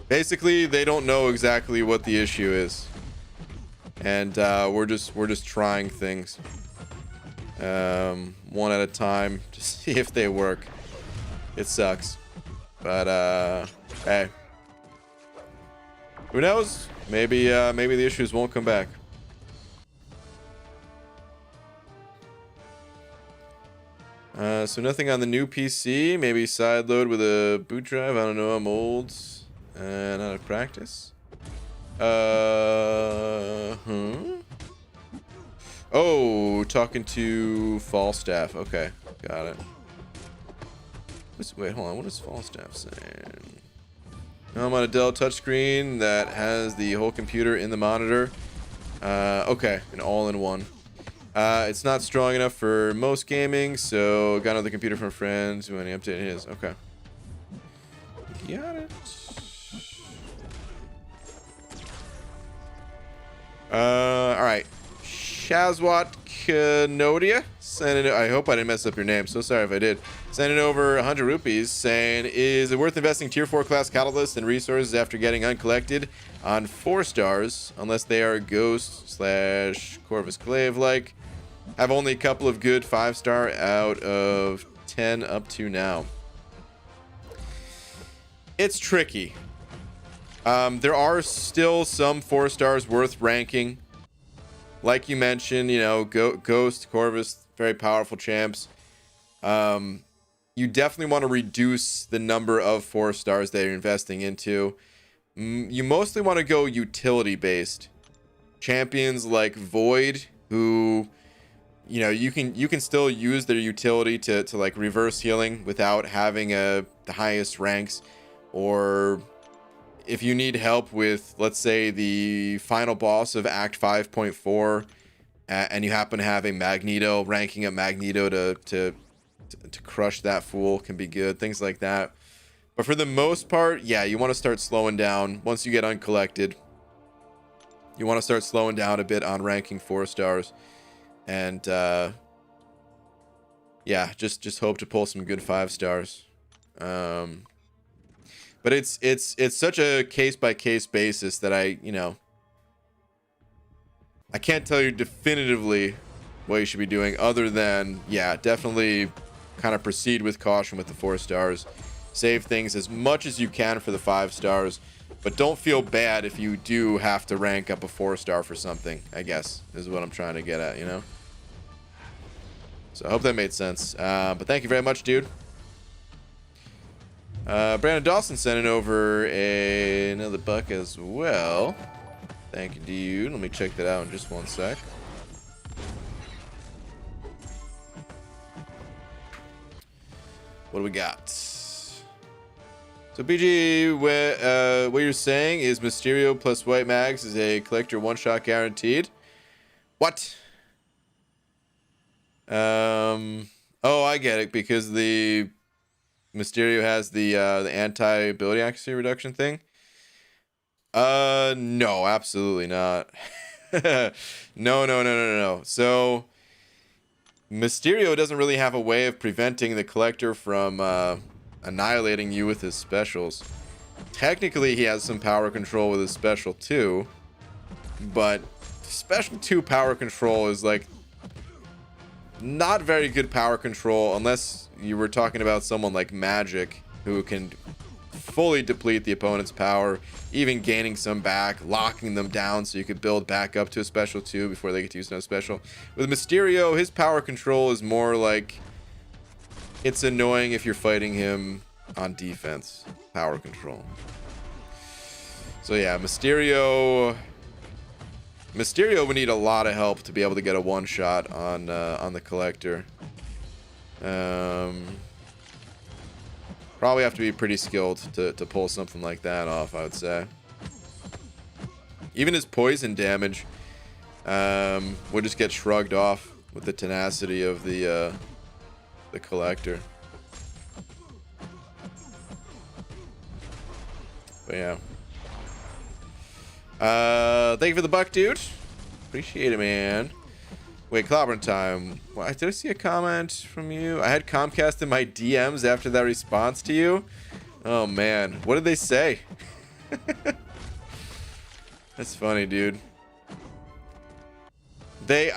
Basically, they don't know exactly what the issue is. And we're just trying things. One at a time to see if they work. It sucks. But hey. Who knows? Maybe the issues won't come back. So nothing on the new PC. Maybe sideload with a boot drive. I don't know. I'm old and out of practice. Oh, talking to Falstaff. Okay, got it. Wait, hold on. What is Falstaff saying? I'm on a Dell touchscreen that has the whole computer in the monitor. Okay, an all-in-one. It's not strong enough for most gaming, so got another computer from a friend when he updated his. Okay. Got it. Alright. Shazwat Kanodia sending. I hope I didn't mess up your name. So sorry if I did. Sending over 100 rupees saying, is it worth investing tier 4 class catalysts and resources after getting uncollected on 4 stars unless they are ghost / Corvus Clave like? Have only a couple of good 5-star out of 10 up to now. It's tricky. There are still some 4 stars worth ranking. Like you mentioned, you know, Ghost, Corvus, very powerful champs. You definitely want to reduce the number of 4 stars that you're investing into. You mostly want to go utility based. Champions like Void, who, you know, you can still use their utility to like reverse healing without having the highest ranks. Or if you need help with, let's say, the final boss of Act 5.4, and you happen to have a Magneto, ranking up Magneto to crush that fool can be good. Things like that. But for the most part, yeah, you want to start slowing down once you get uncollected. You want to start slowing down a bit on ranking 4 stars. And yeah, just hope to pull some good 5 stars. But it's such a case by case basis that I can't tell you definitively what you should be doing, other than, yeah, definitely kind of proceed with caution with the 4 stars. Save things as much as you can for the 5 stars, but don't feel bad if you do have to rank up a 4-star for something, I guess, is what I'm trying to get at, you know? So I hope that made sense. But thank you very much, dude. Brandon Dawson sending over another buck as well. Thank you, dude. Let me check that out in just one sec. What do we got? So BG, what you're saying is Mysterio plus White Mags is a collector one-shot guaranteed. What? Oh, I get it, because the Mysterio has the anti-ability accuracy reduction thing. No, absolutely not. No. So Mysterio doesn't really have a way of preventing the collector from annihilating you with his specials. Technically, he has some power control with his special too, but special 2 power control is like not very good power control unless you were talking about someone like Magic, who can fully deplete the opponent's power, even gaining some back, locking them down so you could build back up to a special 2 before they get to use no special. With Mysterio, his power control is more like, it's annoying if you're fighting him on defense power control. So yeah, Mysterio would need a lot of help to be able to get a one-shot on the collector. Probably have to be pretty skilled to pull something like that off, I would say. Even his poison damage would just get shrugged off with the tenacity of the collector. But yeah. Thank you for the buck, dude. Appreciate it, man. Wait, clobbering time. What, did I see a comment from you? I had Comcast in my DMs after that response to you. Oh man, what did they say? That's funny, dude. They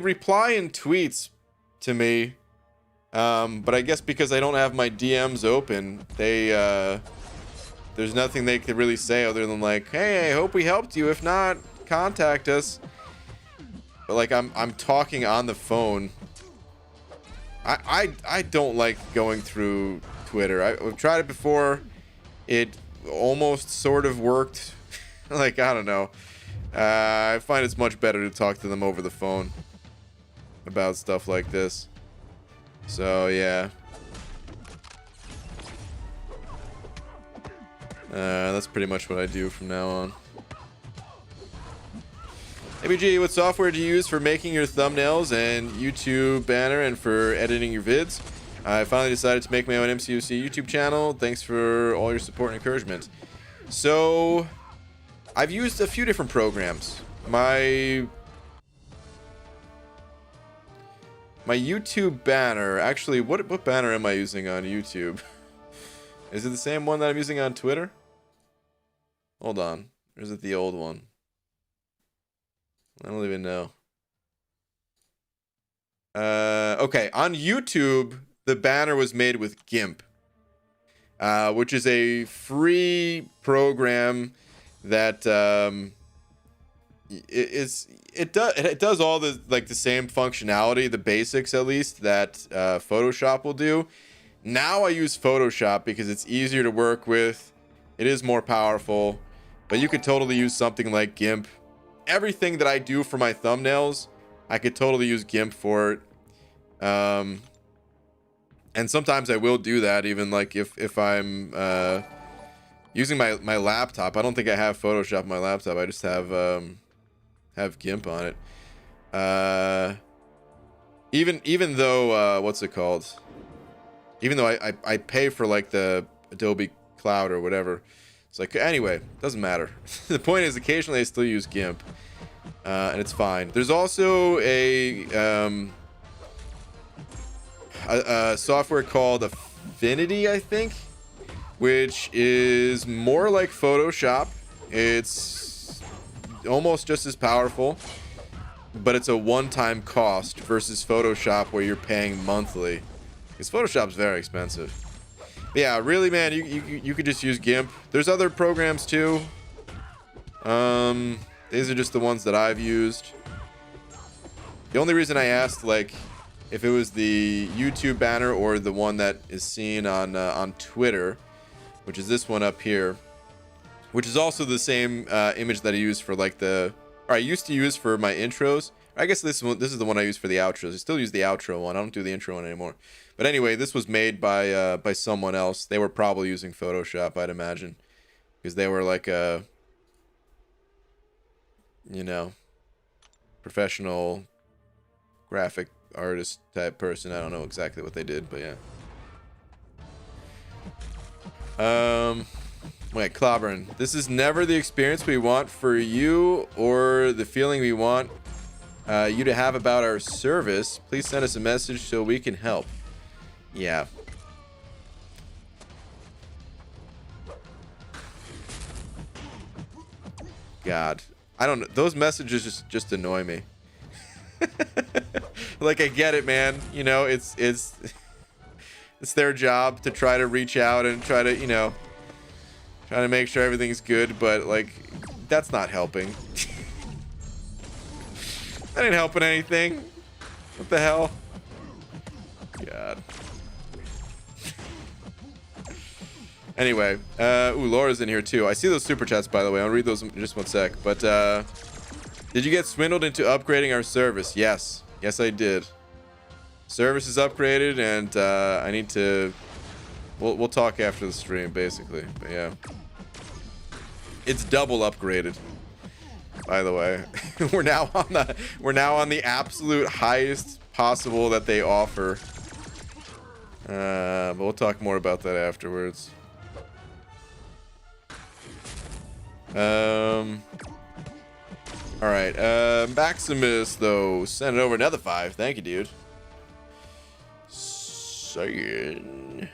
reply in tweets to me, but I guess because I don't have my DMs open, there's nothing they could really say other than like, hey, I hope we helped you. If not, contact us. But like I'm talking on the phone. I don't like going through Twitter. I've tried it before. It almost sort of worked. Like, I don't know. I find it's much better to talk to them over the phone about stuff like this. So yeah. That's pretty much what I do from now on. ABG, what software do you use for making your thumbnails and YouTube banner and for editing your vids? I finally decided to make my own MCUC YouTube channel. Thanks for all your support and encouragement. So, I've used a few different programs. My YouTube banner, actually, what banner am I using on YouTube? Is it the same one that I'm using on Twitter? Hold on. Or is it the old one? I don't even know. Okay, on YouTube, the banner was made with GIMP, which is a free program that it does all the the same functionality, the basics at least, that Photoshop will do. Now I use Photoshop because it's easier to work with. It is more powerful, but you could totally use something like GIMP. Everything that I do for my thumbnails, I could totally use GIMP for it. And sometimes I will do that, even like if I'm using my laptop. I don't think I have Photoshop on my laptop. I just have GIMP on it. Even though what's it called? Even though I pay for like the Adobe Cloud or whatever. It's like, anyway, doesn't matter. The point is, occasionally I still use GIMP, and it's fine. There's also a software called Affinity, I think, which is more like Photoshop. It's almost just as powerful, but it's a one-time cost versus Photoshop where you're paying monthly. Because Photoshop's very expensive. But yeah, really, man, you could just use GIMP. There's other programs too. These are just the ones that I've used. The only reason I asked, like, if it was the YouTube banner or the one that is seen on Twitter, which is this one up here, which is also the same image that I use for like I used to use for my intros. I guess this is the one I use for the outros. I still use the outro one. I don't do the intro one anymore. But anyway, this was made by someone else. They were probably using Photoshop, I'd imagine, because they were like a, you know, professional graphic artist type person. I don't know exactly what they did, but yeah. Wait, clobbering. This is never the experience we want for you or the feeling we want you to have about our service. Please send us a message so we can help. Yeah. God, I don't know. Those messages just annoy me. Like, I get it, man. You know, it's their job to try to reach out and try to, you know, try to make sure everything's good, but like, that's not helping. That ain't helping anything. What the hell? God. Anyway, ooh, Laura's in here too. I see those super chats, by the way. I'll read those in just one sec. But did you get swindled into upgrading our service? Yes. Yes, I did. Service is upgraded, and I need to We'll talk after the stream, basically. But yeah, it's double upgraded. By the way, we're now on the absolute highest possible that they offer. But we'll talk more about that afterwards. All right. Maximus though, send it over another 5. Thank you, dude. Saying.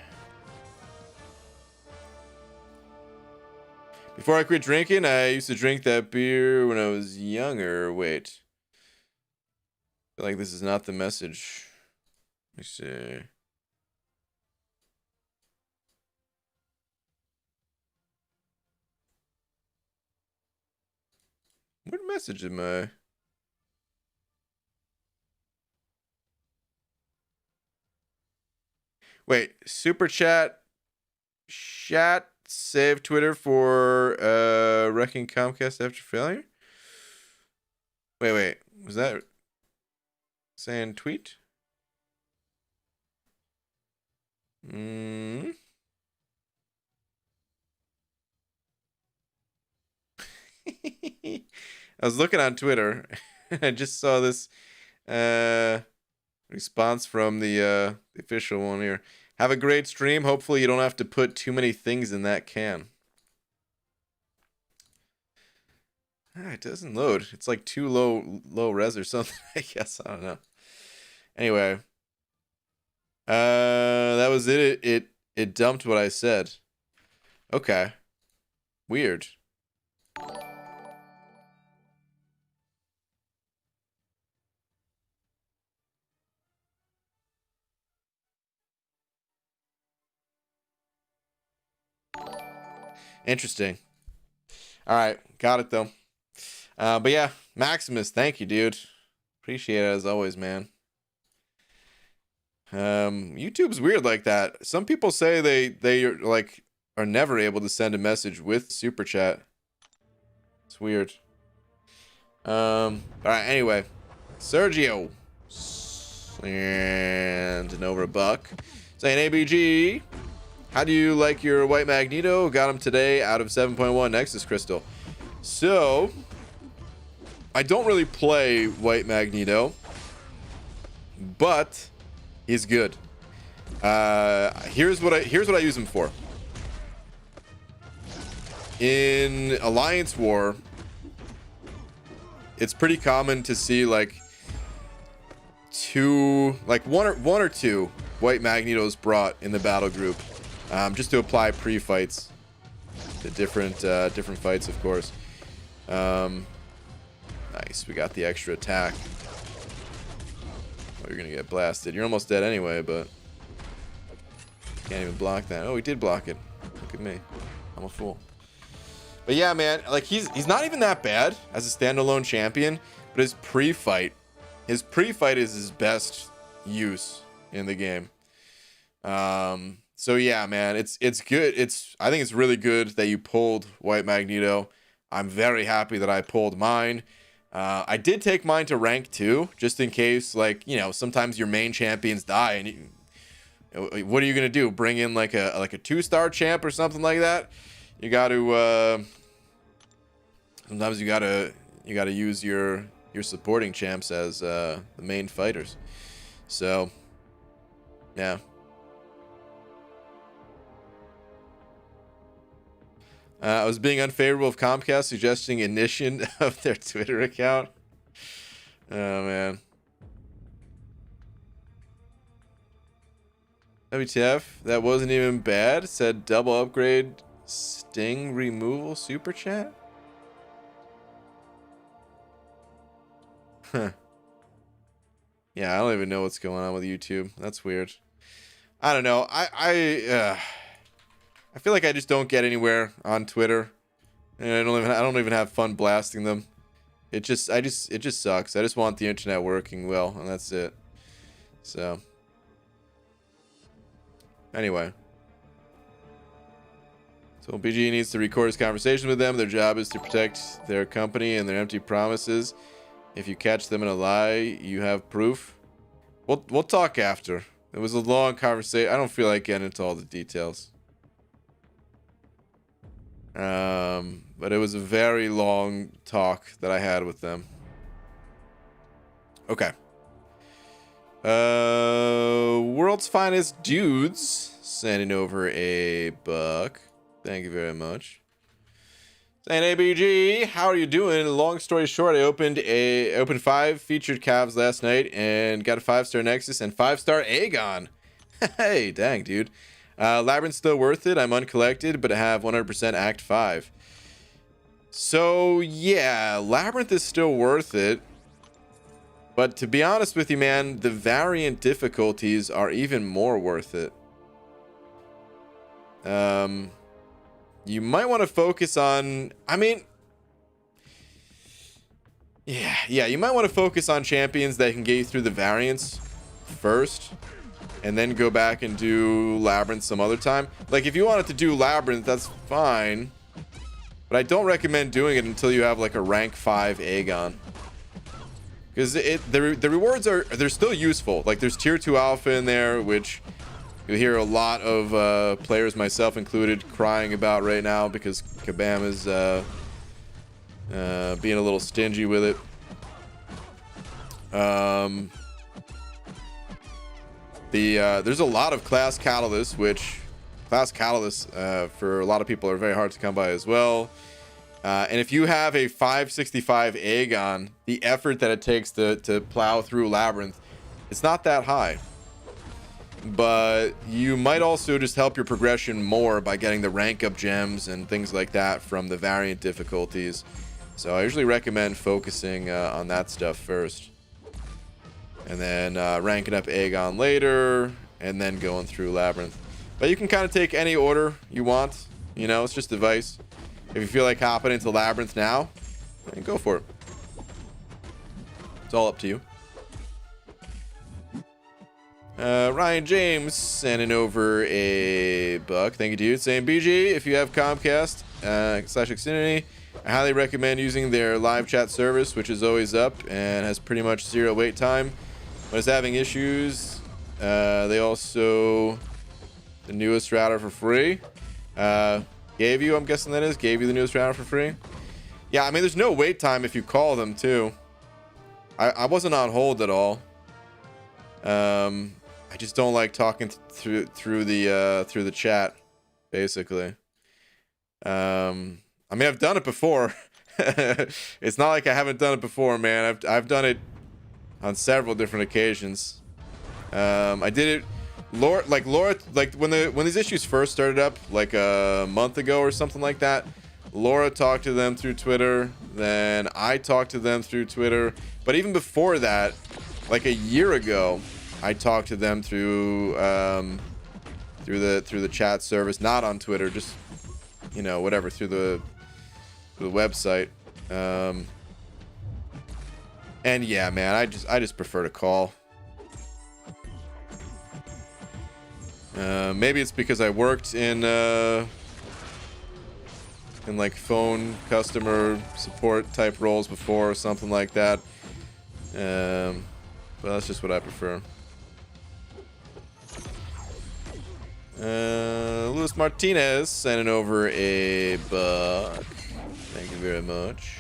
Before I quit drinking, I used to drink that beer when I was younger. Wait. I feel like this is not the message. Let me see. What message am I? Wait, super chat. Save Twitter for wrecking Comcast after failure. Wait. Was that saying tweet? I was looking on Twitter and I just saw this response from the official one here. Have a great stream. Hopefully you don't have to put too many things in that can. It doesn't load. It's like too low res or something, I guess. I don't know. Anyway. That was it. It dumped what I said. Okay. Weird. Interesting. All right, got it though. But yeah, Maximus, thank you, dude. Appreciate it as always, man. YouTube's weird like that. Some people say they are never able to send a message with super chat. It's weird. All right. Anyway, Sergio and an over $1 saying ABG. How do you like your white Magneto? Got him today out of 7.1 Nexus Crystal. So, I don't really play white Magneto, but he's good. Here's what I use him for. In Alliance War, it's pretty common to see like one or two white Magnetos brought in the battle group. Just to apply pre-fights to different fights, of course. Nice, we got the extra attack. Oh, you're gonna get blasted. You're almost dead anyway, but can't even block that. Oh, he did block it. Look at me, I'm a fool. But yeah, man, like he's not even that bad as a standalone champion, but his pre-fight is his best use in the game. So yeah, man, it's good. I think it's really good that you pulled white Magneto. I'm very happy that I pulled mine. I did take mine to rank 2 just in case, like, you know, sometimes your main champions die and what are you gonna do? Bring in like a 2-star champ or something like that? You got to sometimes you gotta use your supporting champs as the main fighters. So yeah. I was being unfavorable of Comcast suggesting ignition of their Twitter account. Oh, man. WTF? That wasn't even bad. Said double upgrade sting removal super chat? Huh. Yeah, I don't even know what's going on with YouTube. That's weird. I don't know. I feel like I just don't get anywhere on Twitter, and I don't even have fun blasting them. It just sucks. I just want the internet working well, and that's it. So anyway, so BG needs to record his conversation with them. Their job is to protect their company and their empty promises. If you catch them in a lie, you have proof. We'll talk after. It was a long conversation. I don't feel like getting into all the details. But it was a very long talk that I had with them. Okay. World's Finest Dudes sending over a buck. Thank you very much. Saying ABG, how are you doing? Long story short, I opened 5 featured Cavs last night and got a 5-star Nexus and 5-star Aegon. Hey, dang, dude. Labyrinth's still worth it. I'm uncollected, but I have 100% Act 5. So, yeah, Labyrinth is still worth it. But to be honest with you, man, the variant difficulties are even more worth it. You might want to focus on... I mean... Yeah, you might want to focus on champions that can get you through the variants first. And then go back and do Labyrinth some other time. Like, if you wanted to do Labyrinth, that's fine. But I don't recommend doing it until you have, like, a rank 5 Aegon. Because the rewards they're still useful. Like, there's tier 2 alpha in there, which you'll hear a lot of players, myself included, crying about right now because Kabam is being a little stingy with it. There's a lot of class catalysts, which class catalysts for a lot of people are very hard to come by as well. And if you have a 565 Aegon, the effort that it takes to plow through Labyrinth, it's not that high. But you might also just help your progression more by getting the rank up gems and things like that from the variant difficulties. So I usually recommend focusing on that stuff first. And then ranking up Aegon later, and then going through Labyrinth. But you can kind of take any order you want. You know, it's just advice. If you feel like hopping into Labyrinth now, then go for it. It's all up to you. Ryan James sending over a buck. Thank you, dude. Saying, BG, if you have Comcast / Xfinity, I highly recommend using their live chat service, which is always up and has pretty much 0 wait time. When it's having issues, they also the newest router for free. Gave you the newest router for free. Yeah, I mean, there's no wait time if you call them too. I wasn't on hold at all. I just don't like talking through the chat, basically. I mean, I've done it before. It's not like I haven't done it before, man. I've done it on several different occasions. I did it. Laura, when these issues first started up, like a month ago or something like that, Laura talked to them through Twitter. Then I talked to them through Twitter. But even before that, like a year ago, I talked to them through the chat service, not on Twitter, just whatever, through the website. And yeah, man, I just prefer to call. Maybe it's because I worked in like phone customer support type roles before or something like that. But that's just what I prefer. Luis Martinez sending over a buck. Thank you very much.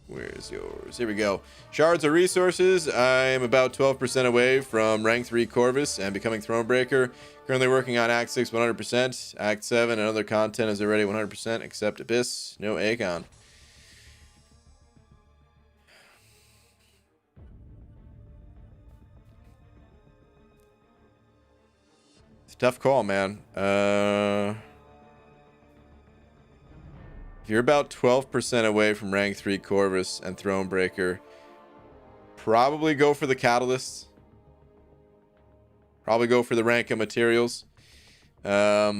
Where's yours? Here we go. Shards are resources. I'm about 12% away from rank 3 Corvus and becoming Thronebreaker. Currently working on Act 6 100%. Act 7 and other content is already 100% except Abyss. No Aegon. It's a tough call, man. If you're about 12% away from rank 3 Corvus and Thronebreaker, probably go for the catalysts. Probably go for the rank of materials. But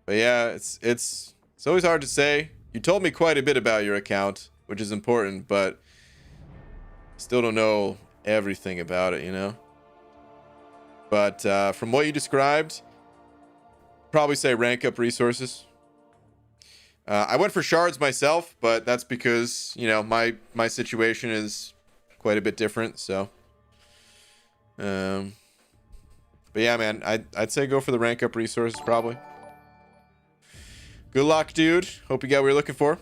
yeah, it's always hard to say. You told me quite a bit about your account, which is important, but still don't know everything about it, you know? But from what you described, probably say rank up resources. I went for shards myself, but that's because, you know, my situation is quite a bit different, so. But yeah, man, I'd say go for the rank up resources probably. Good luck, dude. Hope you got what you're looking for.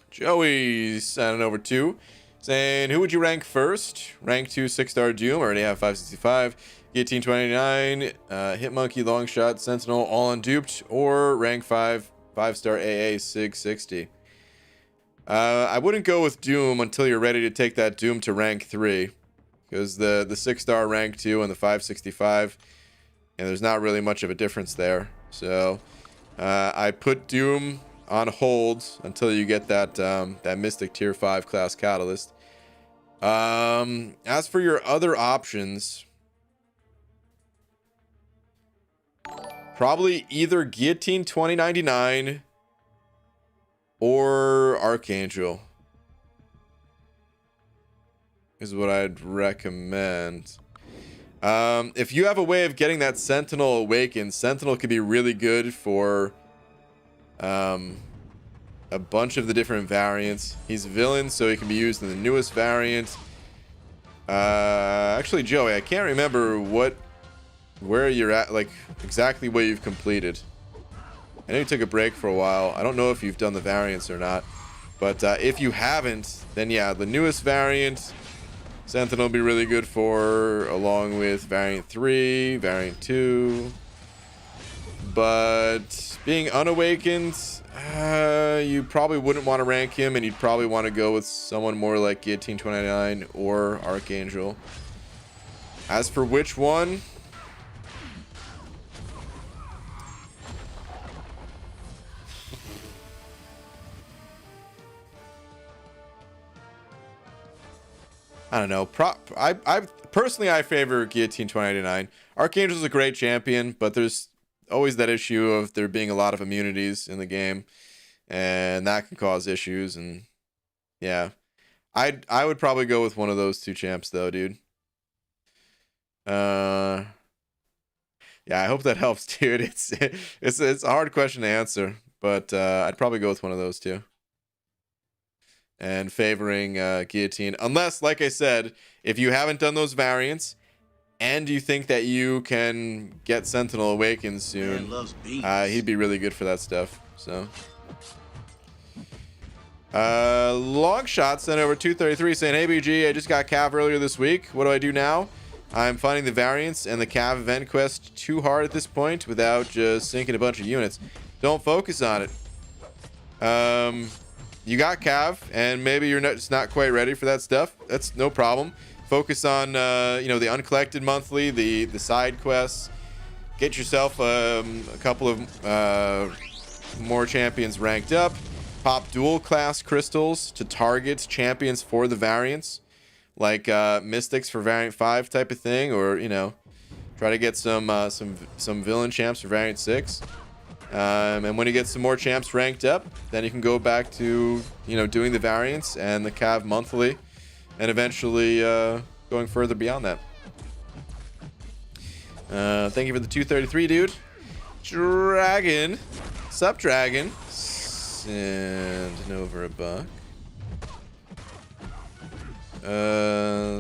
Joey sending over 2. Saying, who would you rank first? Rank 2, 6-star Doom. Already have 565. Guillotine 29. Hitmonkey, Longshot, Sentinel, all unduped. Or rank 5, 5-star AA, 660. I wouldn't go with Doom until you're ready to take that Doom to rank 3. Because the 6-star rank 2 and the 565. And there's not really much of a difference there. So, I put Doom on hold until you get that that Mystic Tier 5 class Catalyst. As for your other options, probably either Guillotine 2099 or Archangel is what I'd recommend. If you have a way of getting that Sentinel awakened, Sentinel could be really good for a bunch of the different variants. He's a villain, so he can be used in the newest variant. Actually, Joey, I can't remember where you're at, like exactly what you've completed. I know you took a break for a while. I don't know if you've done the variants or not, but if you haven't, then yeah, the newest variant, Sentinel will be really good for, along with variant 3, variant 2. But being unawakened, you probably wouldn't want to rank him, and you'd probably want to go with someone more like Guillotine 29 or Archangel. As for which one, I don't know. I personally, I favor Guillotine 2099. Archangel's a great champion, but there's always that issue of there being a lot of immunities in the game, and that can cause issues. And yeah, I would probably go with one of those 2 champs though, dude. Yeah, I hope that helps, dude. It's a hard question to answer, but I'd probably go with one of those 2. And favoring Guillotine, unless, like I said, if you haven't done those variants and you think that you can get Sentinel awakened soon, he'd be really good for that stuff. So long shot sent over 233 saying, hey BG, I just got Cav earlier this week. What do I do now? I'm finding the variants and the Cav event quest too hard at this point without just sinking a bunch of units. Don't focus on it. You got Cav, and maybe you're just not quite ready for that stuff. That's no problem. Focus on, you know, the uncollected monthly, the side quests. Get yourself a couple of more champions ranked up. Pop dual class crystals to target champions for the variants, like Mystics for variant 5 type of thing, or you know, try to get some villain champs for variant 6. And when you get some more champs ranked up, then you can go back to, you know, doing the variants and the Cav monthly, and eventually going further beyond that. Thank you for the 233, dude. Dragon, sup, Dragon? Send over $1.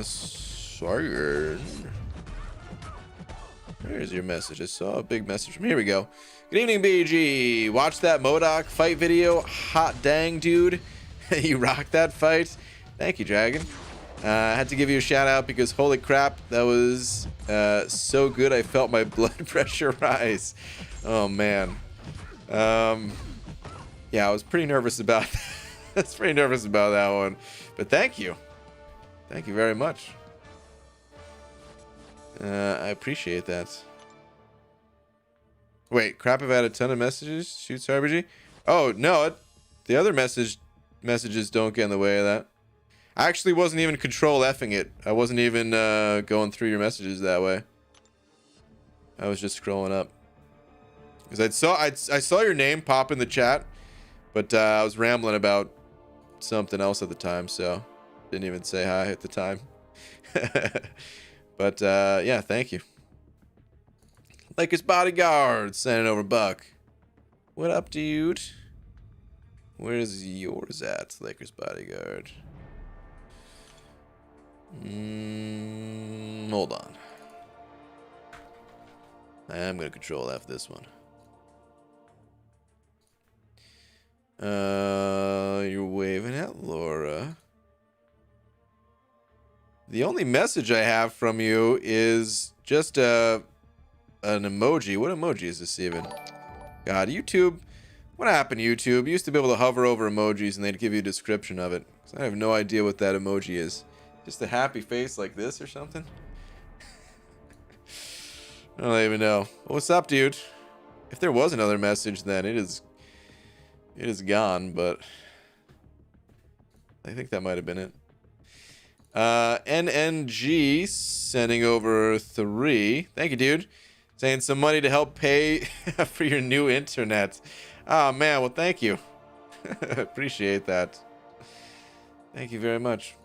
Sorry. There's your message. I saw a big message from here. We go. Good evening, BG. Watch that MODOK fight video. Hot dang, dude. You rocked that fight. Thank you, Dragon. I had to give you a shout out because holy crap, that was so good. I felt my blood pressure rise. Oh man. Yeah, I was pretty nervous about that. I was pretty nervous about that one. But thank you. Thank you very much. I appreciate that. Wait, crap, I've had a ton of messages. Shoots RBG. Oh, no. The other messages don't get in the way of that. I actually wasn't even control F'ing it. I wasn't even going through your messages that way. I was just scrolling up. Because I saw your name pop in the chat, but I was rambling about something else at the time, so didn't even say hi at the time. But yeah, thank you. Lakers Bodyguard sending over $1. What up, dude? Where's yours at, Lakers bodyguard? Hold on. I'm gonna control F this one. You're waving at Laura. The only message I have from you is just an emoji. What emoji is this even? God, YouTube. What happened to YouTube? You used to be able to hover over emojis and they'd give you a description of it. I have no idea what that emoji is. Just a happy face like this or something? I don't even know. What's up, dude? If there was another message, then it is gone, but I think that might have been it. NNG sending over 3. Thank you, dude. Saying some money to help pay for your new internet. Oh, man. Well, thank you. Appreciate that. Thank you very much.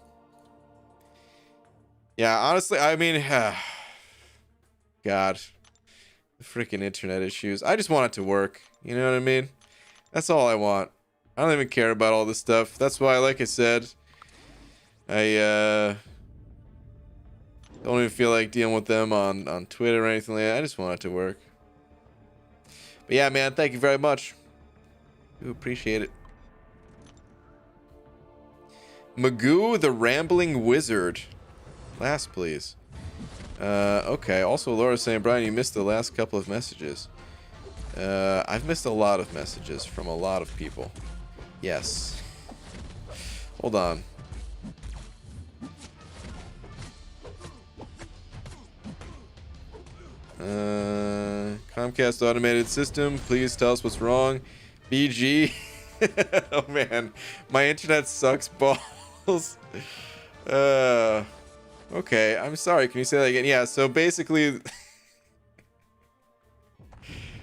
Yeah, honestly, I mean, God, the freaking internet issues. I just want it to work. You know what I mean? That's all I want. I don't even care about all this stuff. That's why, like I said, I don't even feel like dealing with them on Twitter or anything like that. I just want it to work. But yeah, man, thank you very much. Do appreciate it. Magoo the Rambling Wizard. Last, please. Okay. Also, Laura's saying, Brian, you missed the last couple of messages. I've missed a lot of messages from a lot of people. Yes. Hold on. Comcast automated system, please tell us what's wrong. BG. Oh man, my internet sucks balls. Okay, I'm sorry, can you say that again? Yeah, so basically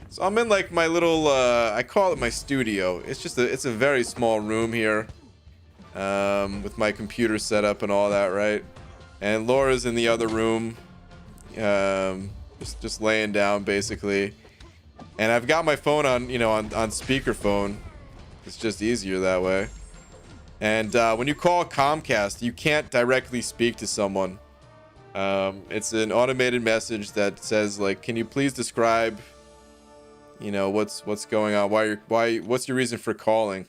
so I'm in like my little I call it my studio. It's a very small room here, with my computer set up and all that, right? And Laura's in the other room, just laying down basically. And I've got my phone on, you know, on speakerphone. It's just easier that way. And when you call Comcast, you can't directly speak to someone. It's an automated message that says like, can you please describe, you know, what's going on? What's your reason for calling?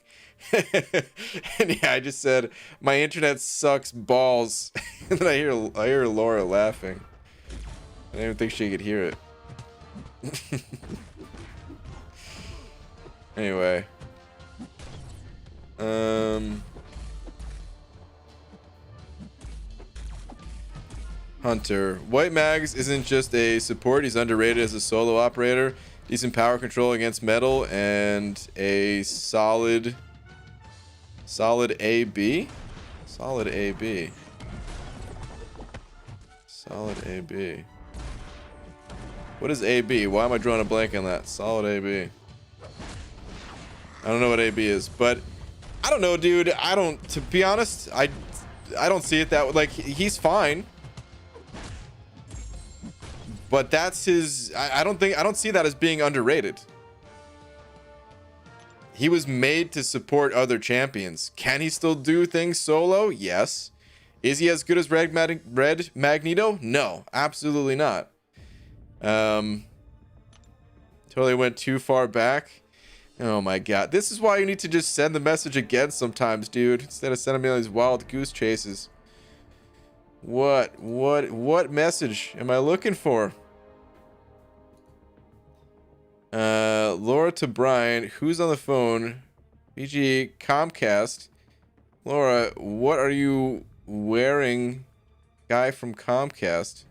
And yeah, I just said my internet sucks balls. And then I hear Laura laughing. I didn't even think she could hear it. Anyway. Hunter. White Mags isn't just a support, he's underrated as a solo operator. Decent power control against metal and a solid AB. Solid AB. Solid AB. What is AB? Why am I drawing a blank on that? Solid AB. I don't know what AB is, but I don't know, dude. To be honest, I don't see it that way. Like, he's fine. But that's his, I don't see that as being underrated. He was made to support other champions. Can he still do things solo? Yes. Is he as good as Red Magneto? No, absolutely not. Totally went too far back. Oh my god. This is why you need to just send the message again sometimes, dude. Instead of sending me all these wild goose chases. What message am I looking for? Laura to Brian. Who's on the phone? BG Comcast. Laura, what are you wearing? Guy from Comcast.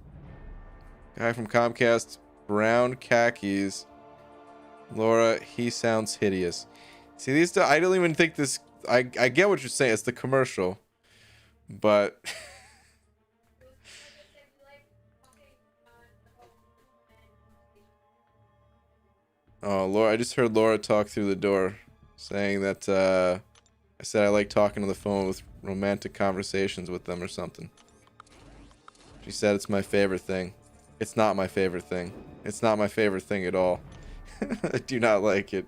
Guy from Comcast. Brown khakis. Laura, he sounds hideous. See, these, I don't even think this, I get what you're saying. It's the commercial. But oh, Laura, I just heard Laura talk through the door saying that I said I like talking on the phone with romantic conversations with them or something. She said it's my favorite thing. It's not my favorite thing. It's not my favorite thing at all. I do not like it.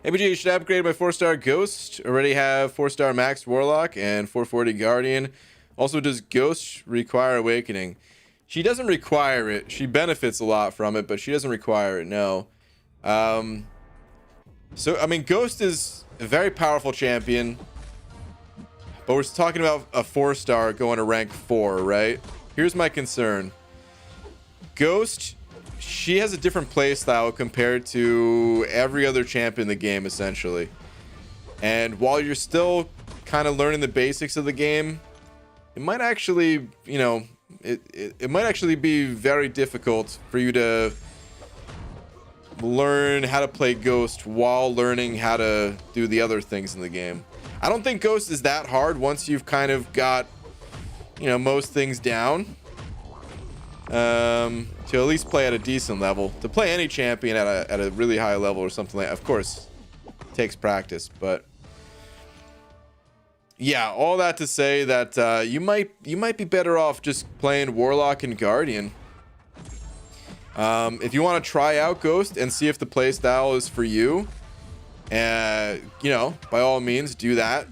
ABG should upgrade my 4-star Ghost. Already have 4-star Max Warlock and 440 Guardian. Also, does Ghost require Awakening? She doesn't require it. She benefits a lot from it, but she doesn't require it, no. So, I mean, Ghost is a very powerful champion. But we're talking about a 4-star going to rank 4, right? Here's my concern. Ghost, she has a different playstyle compared to every other champion in the game, essentially. And while you're still kind of learning the basics of the game, it might actually, you know, it might actually be very difficult for you to learn how to play Ghost while learning how to do the other things in the game. I don't think Ghost is that hard once you've kind of got, you know, most things down. To at least play at a decent level. To play any champion at a really high level or something like that, of course, takes practice. But yeah, all that to say that you might be better off just playing Warlock and Guardian. If you want to try out Ghost and see if the playstyle is for you, you know, by all means do that.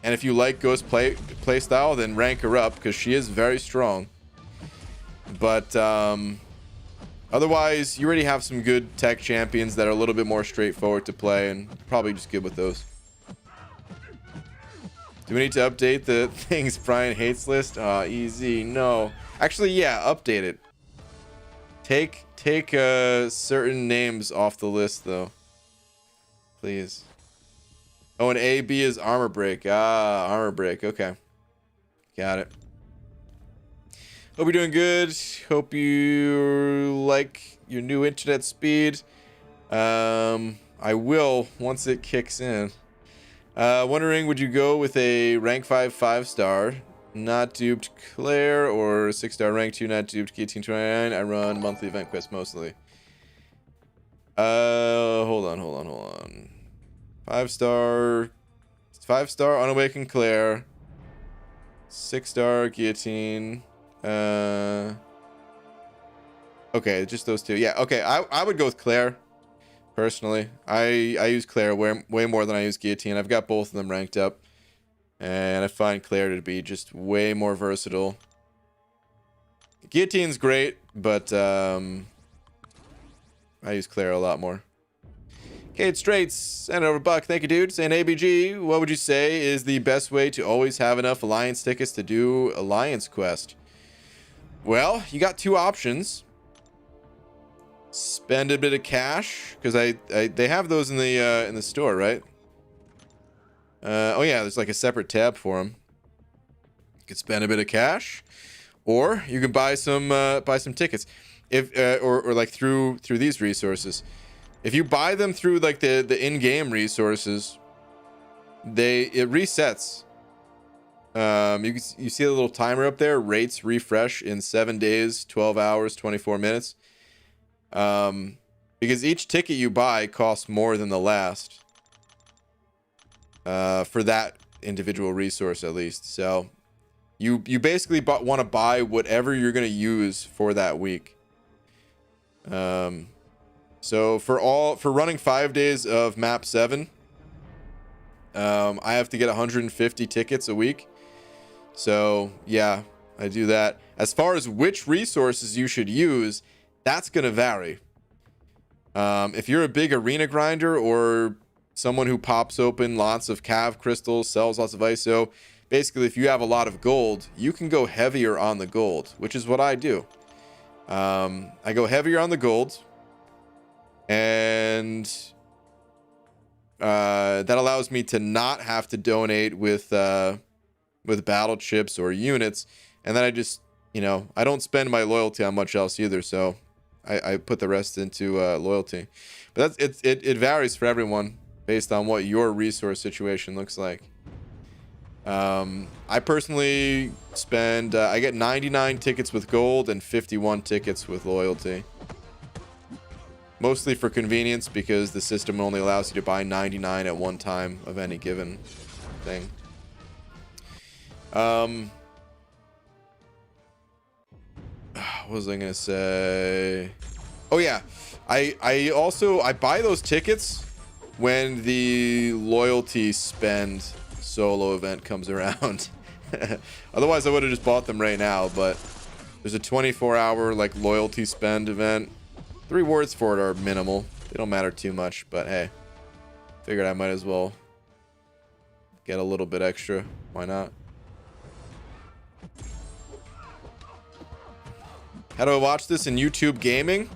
And if you like Ghost playstyle, then rank her up because she is very strong. But otherwise, you already have some good tech champions that are a little bit more straightforward to play, and probably just good with those. Do we need to update the things Brian hates list? Easy. No. Actually, yeah, update it. Take certain names off the list, though. Please. Oh, and AB is armor break. Armor break. Okay. Got it. Hope you're doing good. Hope you like your new internet speed. I will once it kicks in. Wondering, would you go with a rank 5 5-star, not duped Claire, or 6-star rank 2, not duped Guillotine 29? I run monthly event quests mostly. Hold on. 5-star unawakened Claire, 6-star Guillotine. Okay, just those two. Yeah, okay. I would go with Claire. Personally, I use Claire way more than I use Guillotine. I've got both of them ranked up, and I find Claire to be just way more versatile. Guillotine's great, but I use Claire a lot more. Kate Straits, send over Buck. Thank you, dude. Saying ABG, what would you say is the best way to always have enough Alliance tickets to do Alliance quest? Well, you got two options. Spend a bit of cash, because they have those in the store, right? Oh yeah, there's like a separate tab for them. You could spend a bit of cash, or you can buy some tickets, if or like through these resources. If you buy them through like the in-game resources, it resets. You see a little timer up there. Rates refresh in 7 days, 12 hours, 24 minutes. Because each ticket you buy costs more than the last. For that individual resource, at least. So you basically want to buy whatever you're going to use for that week. So for running 5 days of map 7, I have to get 150 tickets a week. So yeah, I do that. As far as which resources you should use, that's going to vary. If you're a big arena grinder or someone who pops open lots of cav crystals, sells lots of ISO, basically if you have a lot of gold, you can go heavier on the gold, which is what I do. I go heavier on the gold, and that allows me to not have to donate with battle chips or units, and then I just, you know, I don't spend my loyalty on much else either, so I put the rest into loyalty. But it varies for everyone based on what your resource situation looks like. I personally spend I get 99 tickets with gold and 51 tickets with loyalty. Mostly for convenience, because the system only allows you to buy 99 at one time of any given thing. What was I gonna say? Oh yeah, I buy those tickets when the loyalty spend solo event comes around. Otherwise, I would have just bought them right now, but there's a 24-hour like loyalty spend event. The rewards for it are minimal. They don't matter too much, but hey, figured I might as well get a little bit extra. Why not? How do I watch this in YouTube Gaming?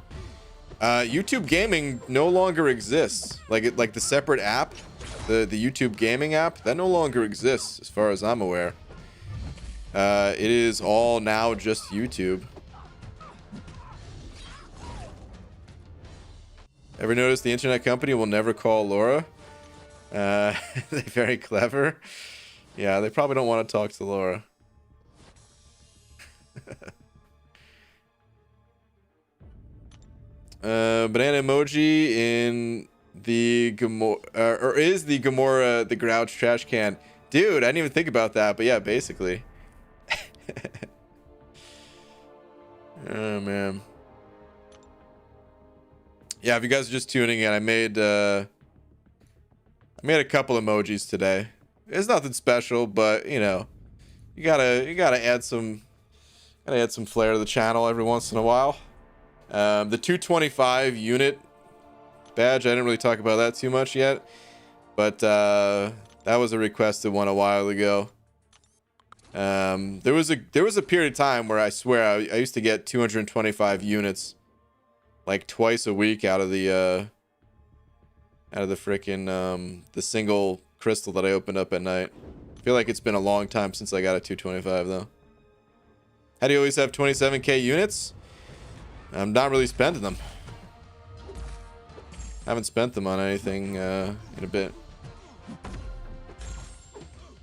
YouTube Gaming no longer exists. Like the separate app, the YouTube Gaming app, that no longer exists as far as I'm aware. It is all now just YouTube. Ever notice the internet company will never call Laura? They're very clever. Yeah, they probably don't want to talk to Laura. Banana emoji in the Gamora, or is the Gamora the Grouch trash can? Dude, I didn't even think about that, but yeah, basically. Oh man. Yeah, if you guys are just tuning in, I made a couple emojis today. It's nothing special, but you know, you gotta add some flair to the channel every once in a while. The 225 unit badge, I didn't really talk about that too much yet, but that was a requested one a while ago. There was a period of time where I swear I used to get 225 units like twice a week out of the freaking the single crystal that I opened up at night. I feel like it's been a long time since I got a 225 though. How do you always have 27k units? I'm not really spending them. I haven't spent them on anything in a bit.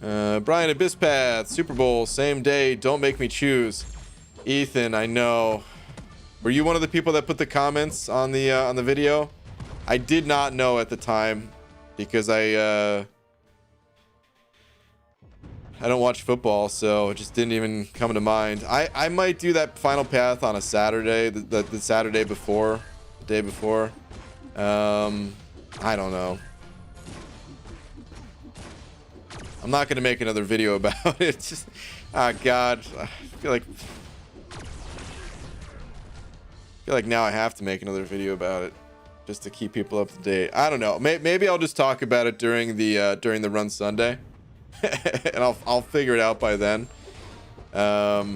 Brian Abysspath, Super Bowl, same day, don't make me choose. Ethan, I know. Were you one of the people that put the comments on the video? I did not know at the time because I don't watch football, so it just didn't even come to mind. I might do that final path on a Saturday, the Saturday before, the day before. I don't know. I'm not gonna make another video about it. Just, oh god, I feel like now I have to make another video about it just to keep people up to date. I don't know. Maybe I'll just talk about it during the run Sunday, and I'll figure it out by then. All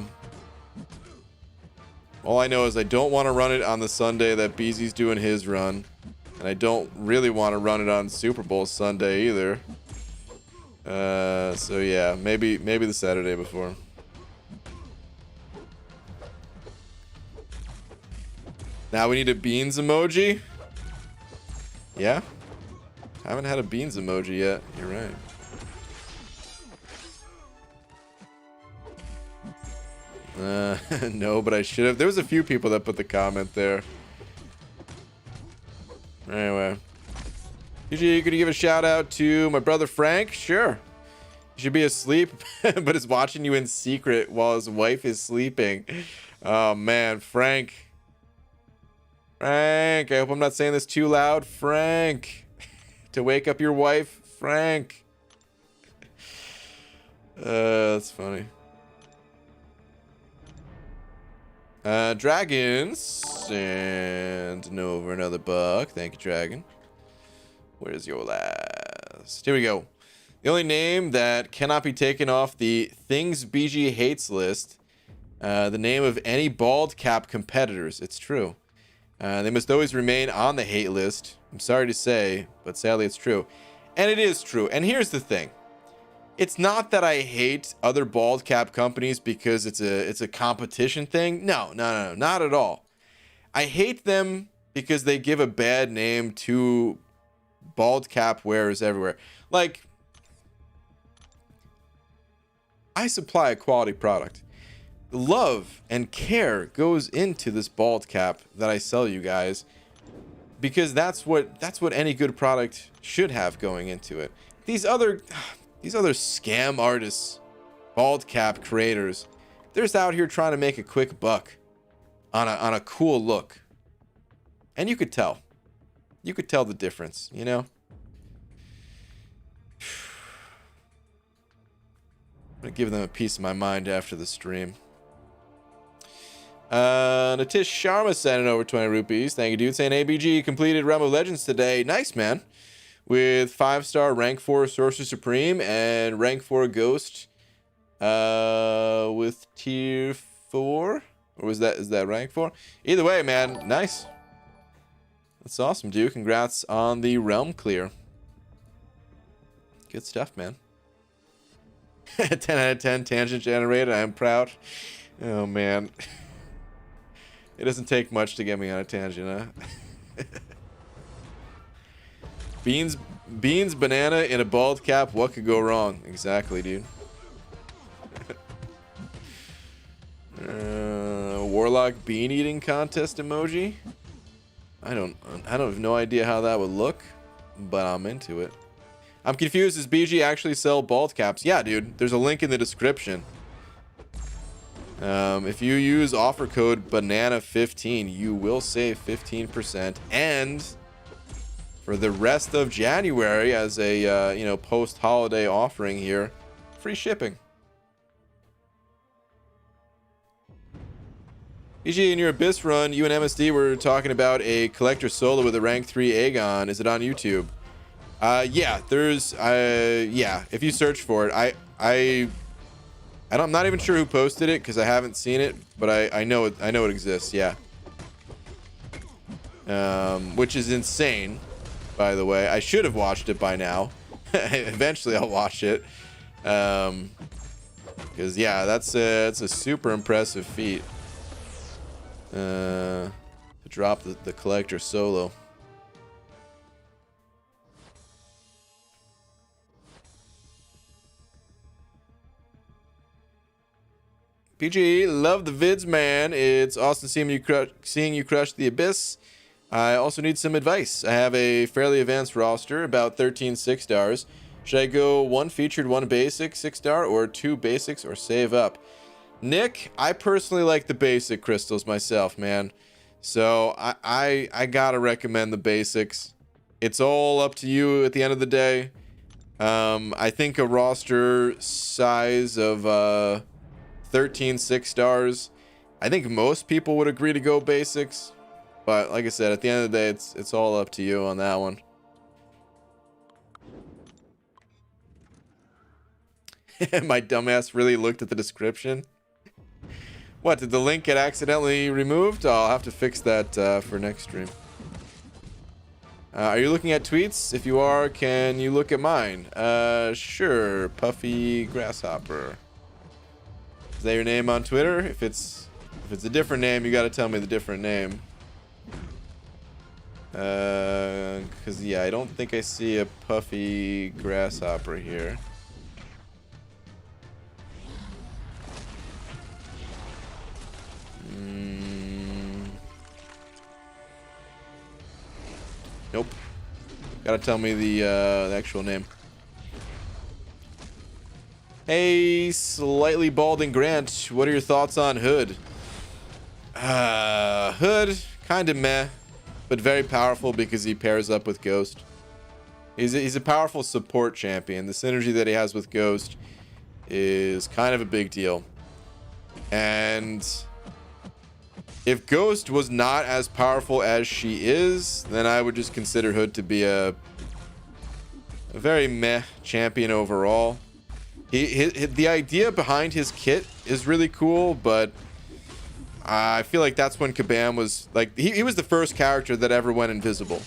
I know is I don't want to run it on the Sunday that Beezy's doing his run, and I don't really want to run it on Super Bowl Sunday either. So yeah, maybe the Saturday before. Now we need a beans emoji. Yeah, haven't had a beans emoji yet. You're right. No, but I should have. There was a few people that put the comment there. Anyway. Usually you're gonna give a shout out to my brother Frank. Sure. He should be asleep, but is watching you in secret while his wife is sleeping. Oh man, Frank. Frank, I hope I'm not saying this too loud. Frank. To wake up your wife, Frank. That's funny. Dragons. And no over another buck. Thank you, Dragon. Where's your last? Here we go. The only name that cannot be taken off the Things BG Hates list. The name of any bald cap competitors. It's true. They must always remain on the hate list. I'm sorry to say, but sadly it's true. And it is true. And here's the thing. It's not that I hate other bald cap companies because it's a competition thing. No, not at all. I hate them because they give a bad name to bald cap wearers everywhere. Like, I supply a quality product. Love and care goes into this bald cap that I sell you guys, because that's what any good product should have going into it. These other scam artists, bald cap creators, they're just out here trying to make a quick buck on a cool look. And you could tell the difference, you know? gonna give them a piece of my mind after the stream. Natish Sharma sending over 20 rupees. Thank you, dude. Saying ABG completed Realm of Legends today. Nice, man. With 5-star rank 4 Sorcerer Supreme and rank 4 Ghost. With tier 4. Or is that rank 4? Either way, man. Nice. That's awesome, dude. Congrats on the realm clear. Good stuff, man. 10 out of 10 tangent generated. I am proud. Oh, man. It doesn't take much to get me on a tangent, huh? Beans, banana, in a bald cap. What could go wrong? Exactly, dude. Warlock bean eating contest emoji. I have no idea how that would look, but I'm into it. I'm confused. Does BG actually sell bald caps? Yeah, dude. There's a link in the description. If you use offer code banana15, you will save 15%, and for the rest of January, as a post-holiday offering here, free shipping. BG, in your Abyss run, you and MSD were talking about a collector solo with a rank 3 Aegon. Is it on YouTube? Yeah, there's if you search for it, I'm not even sure who posted it because I haven't seen it, but I know it exists. Yeah. Which is insane, by the way. I should have watched it by now. Eventually I'll watch it. Because yeah, that's a super impressive feat. To drop the collector solo. PG, love the vids, man. It's awesome seeing you crush the Abyss. I also need some advice. I have a fairly advanced roster, about 13 6-stars. Should I go 1 featured, 1 basic 6-star, or 2 basics, or save up? Nick, I personally like the basic crystals myself, man. So I gotta recommend the basics. It's all up to you at the end of the day. I think a roster size of 13 6-stars, I think most people would agree to go basics. But like I said, at the end of the day, it's all up to you on that one. My dumbass really looked at the description. What, did the link get accidentally removed? I'll have to fix that for next stream. Are you looking at tweets? If you are, can you look at mine? Sure. Puffy Grasshopper. Is that your name on Twitter? If it's a different name, you got to tell me the different name. Cause yeah, I don't think I see a Puffy Grasshopper here. Nope. Gotta tell me the actual name. Hey, slightly balding Grant, what are your thoughts on Hood? Hood, kind of meh, but very powerful because he pairs up with Ghost. He's a powerful support champion. The synergy that he has with Ghost is kind of a big deal. And if Ghost was not as powerful as she is, then I would just consider Hood to be a very meh champion overall. The idea behind his kit is really cool, but I feel like that's when Kabam was like, he was the first character that ever went invisible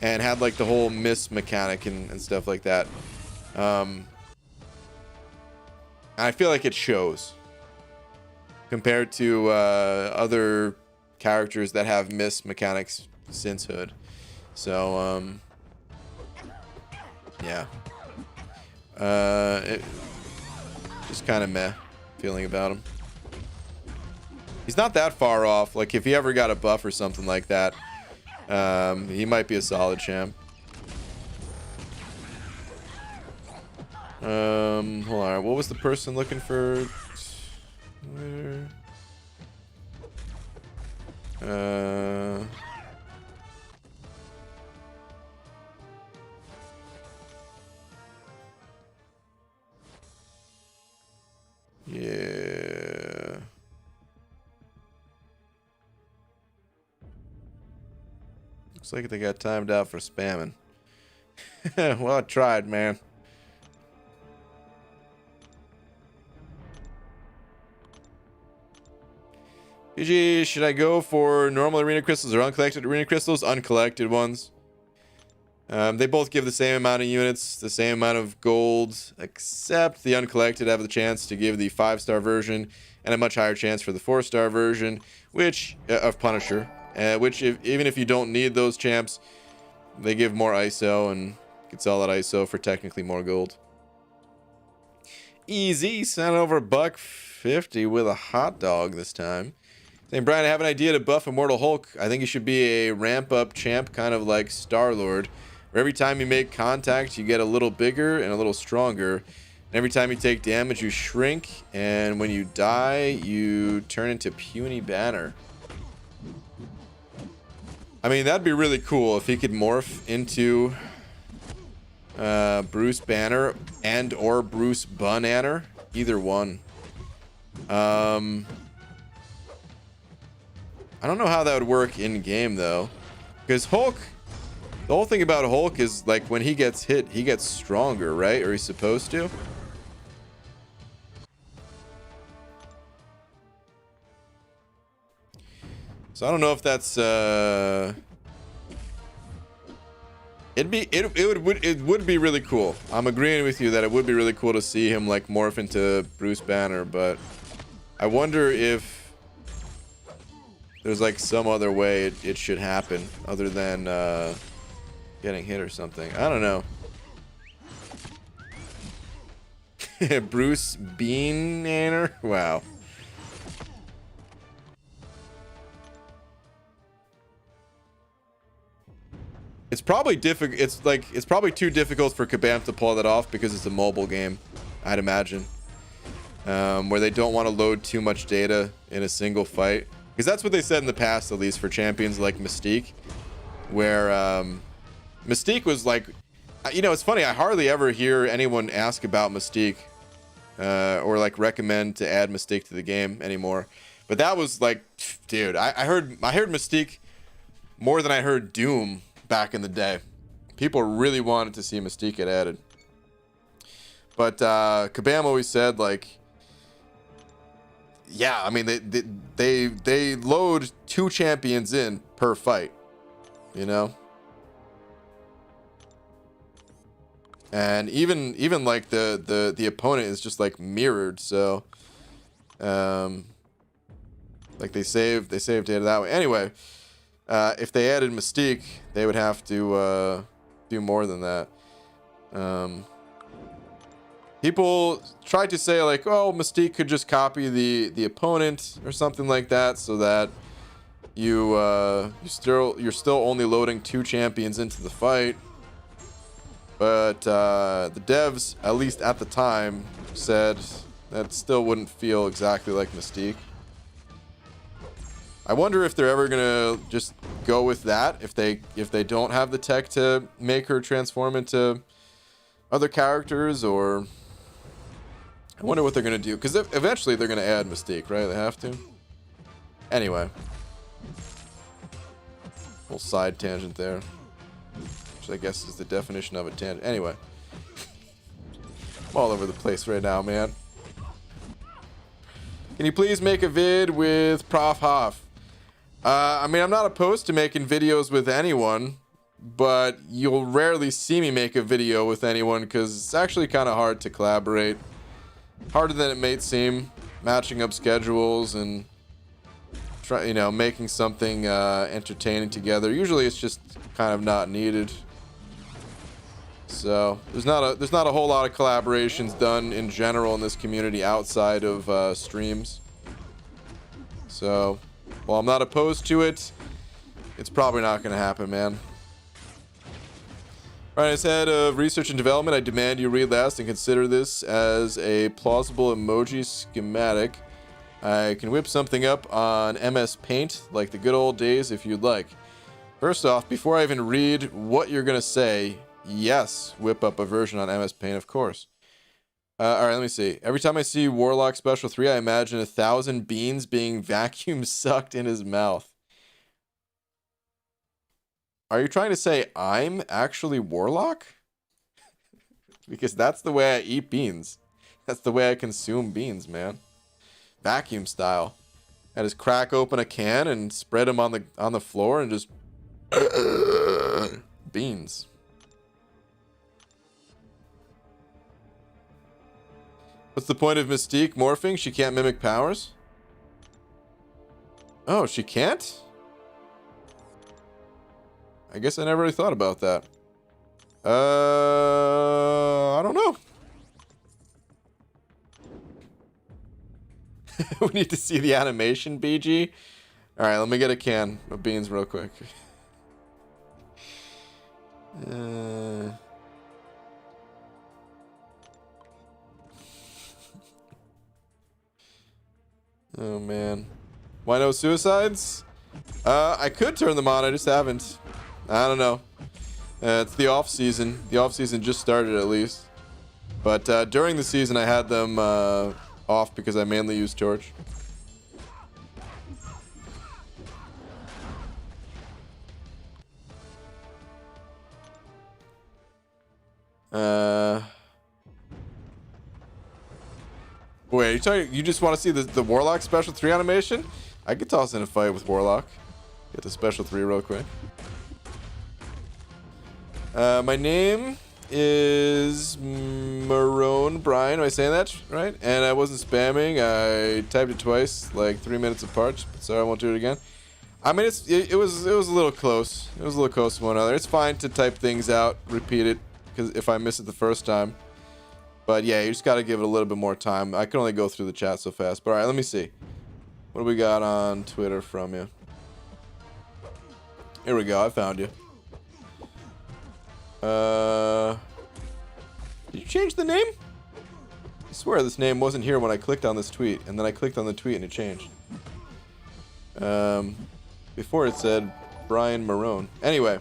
and had like the whole mist mechanic and stuff like that. I feel like it shows compared to other characters that have mist mechanics since Hood. So yeah, just kind of meh feeling about him. He's not that far off. Like if he ever got a buff or something like that, he might be a solid champ. Hold on. What was the person looking for? Looks like they got timed out for spamming. Well, I tried, man. PG, should I go for normal arena crystals or uncollected arena crystals? Uncollected ones. They both give the same amount of units, the same amount of gold, except the uncollected have the chance to give the 5-star version and a much higher chance for the 4-star version, which of Punisher, which even if you don't need those champs, they give more ISO and you can sell that ISO for technically more gold. Easy, sent over $1.50 with a hot dog this time. Saying, Brian, I have an idea to buff Immortal Hulk. I think he should be a ramp-up champ, kind of like Star-Lord. Where every time you make contact, you get a little bigger and a little stronger. And every time you take damage, you shrink. And when you die, you turn into Puny Banner. I mean, that'd be really cool if he could morph into Bruce Banner and or Bruce Banner. Either one. I don't know how that would work in game though, because Hulk, the whole thing about Hulk is like when he gets hit, he gets stronger, right? Or he's supposed to. So I don't know if that's it would be really cool. I'm agreeing with you that it would be really cool to see him like morph into Bruce Banner, but I wonder if there's like some other way it should happen other than getting hit or something. I don't know. Bruce Banner? Wow. It's probably difficult. It's probably too difficult for Kabam to pull that off because it's a mobile game, I'd imagine. Where they don't want to load too much data in a single fight. Because that's what they said in the past, at least for champions like Mystique, where Mystique was like, you know, it's funny, I hardly ever hear anyone ask about Mystique or like recommend to add Mystique to the game anymore. But that was like, dude, I heard Mystique more than I heard Doom back in the day. People really wanted to see Mystique get added. But Kabam always said like, yeah, I mean they load 2 champions in per fight, you know, and even like the opponent is just like mirrored, so like they save data that way. Anyway, if they added Mystique, they would have to do more than that. People tried to say like, oh, Mystique could just copy the opponent or something like that, so that you're still only loading 2 champions into the fight. But the devs, at least at the time, said that still wouldn't feel exactly like Mystique. I wonder if they're ever gonna just go with that if they don't have the tech to make her transform into other characters, or I wonder what they're going to do, because eventually they're going to add Mystique, right? They have to. Anyway. Little side tangent there. Which I guess is the definition of a tangent. Anyway. I'm all over the place right now, man. Can you please make a vid with Prof. Hoff? I mean, I'm not opposed to making videos with anyone, but you'll rarely see me make a video with anyone because it's actually kind of hard to collaborate. Harder than it may seem, matching up schedules and making something entertaining together. Usually it's just kind of not needed. So there's not a whole lot of collaborations done in general in this community outside of streams. So while I'm not opposed to it, it's probably not going to happen, man. Alright, as head of research and development, I demand you read last and consider this as a plausible emoji schematic. I can whip something up on MS Paint like the good old days if you'd like. First off, before I even read what you're going to say, yes, whip up a version on MS Paint, of course. Alright, let me see. Every time I see Warlock Special 3, I imagine 1,000 beans being vacuum sucked in his mouth. Are you trying to say I'm actually Warlock? Because that's the way I eat beans. That's the way I consume beans, man. Vacuum style. I just crack open a can and spread them on the floor and just beans. What's the point of Mystique morphing? She can't mimic powers? Oh, she can't? I guess I never really thought about that. I don't know. We need to see the animation, BG. All right, let me get a can of beans real quick. Oh man, why no suicides? I could turn them on. I just haven't. I don't know. It's the off season. The off season just started at least. But during the season, I had them off because I mainly use Torch. Wait, you just want to see the Warlock special 3 animation? I could toss in a fight with Warlock. Get the special 3 real quick. My name is Marone Brian. Am I saying that right? And I wasn't spamming. I typed it twice, like 3 minutes apart. So I won't do it again. I mean, it was a little close. It was a little close to one another. It's fine to type things out, repeat it, because if I miss it the first time. But yeah, you just got to give it a little bit more time. I can only go through the chat so fast. But all right, let me see. What do we got on Twitter from you? Here we go. I found you. Did you change the name? I swear this name wasn't here when I clicked on this tweet, and then I clicked on the tweet and it changed. Before it said Brian Marone. Anyway,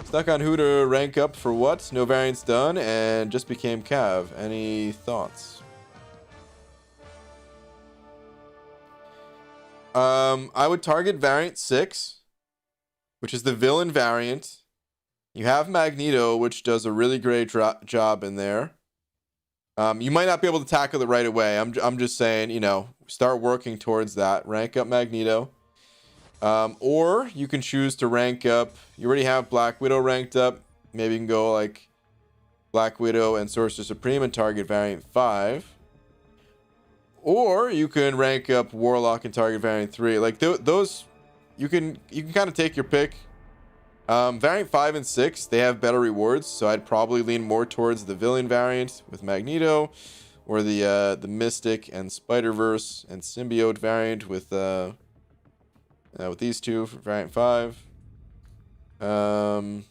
stuck on who to rank up for what? No variants done, and just became Cav. Any thoughts? I would target variant 6, which is the villain variant. You have Magneto, which does a really great job in there. You might not be able to tackle it right away. I'm just saying, you know, start working towards that. Rank up Magneto. Or you can choose to rank up. You already have Black Widow ranked up. Maybe you can go like Black Widow and Sorcerer Supreme and target variant 5. Or you can rank up Warlock and target variant 3. Like those, you can kind of take your pick. Variant 5 and 6, they have better rewards, so I'd probably lean more towards the villain variant with Magneto, or the Mystic and Spider-Verse and Symbiote variant with these two for variant 5. But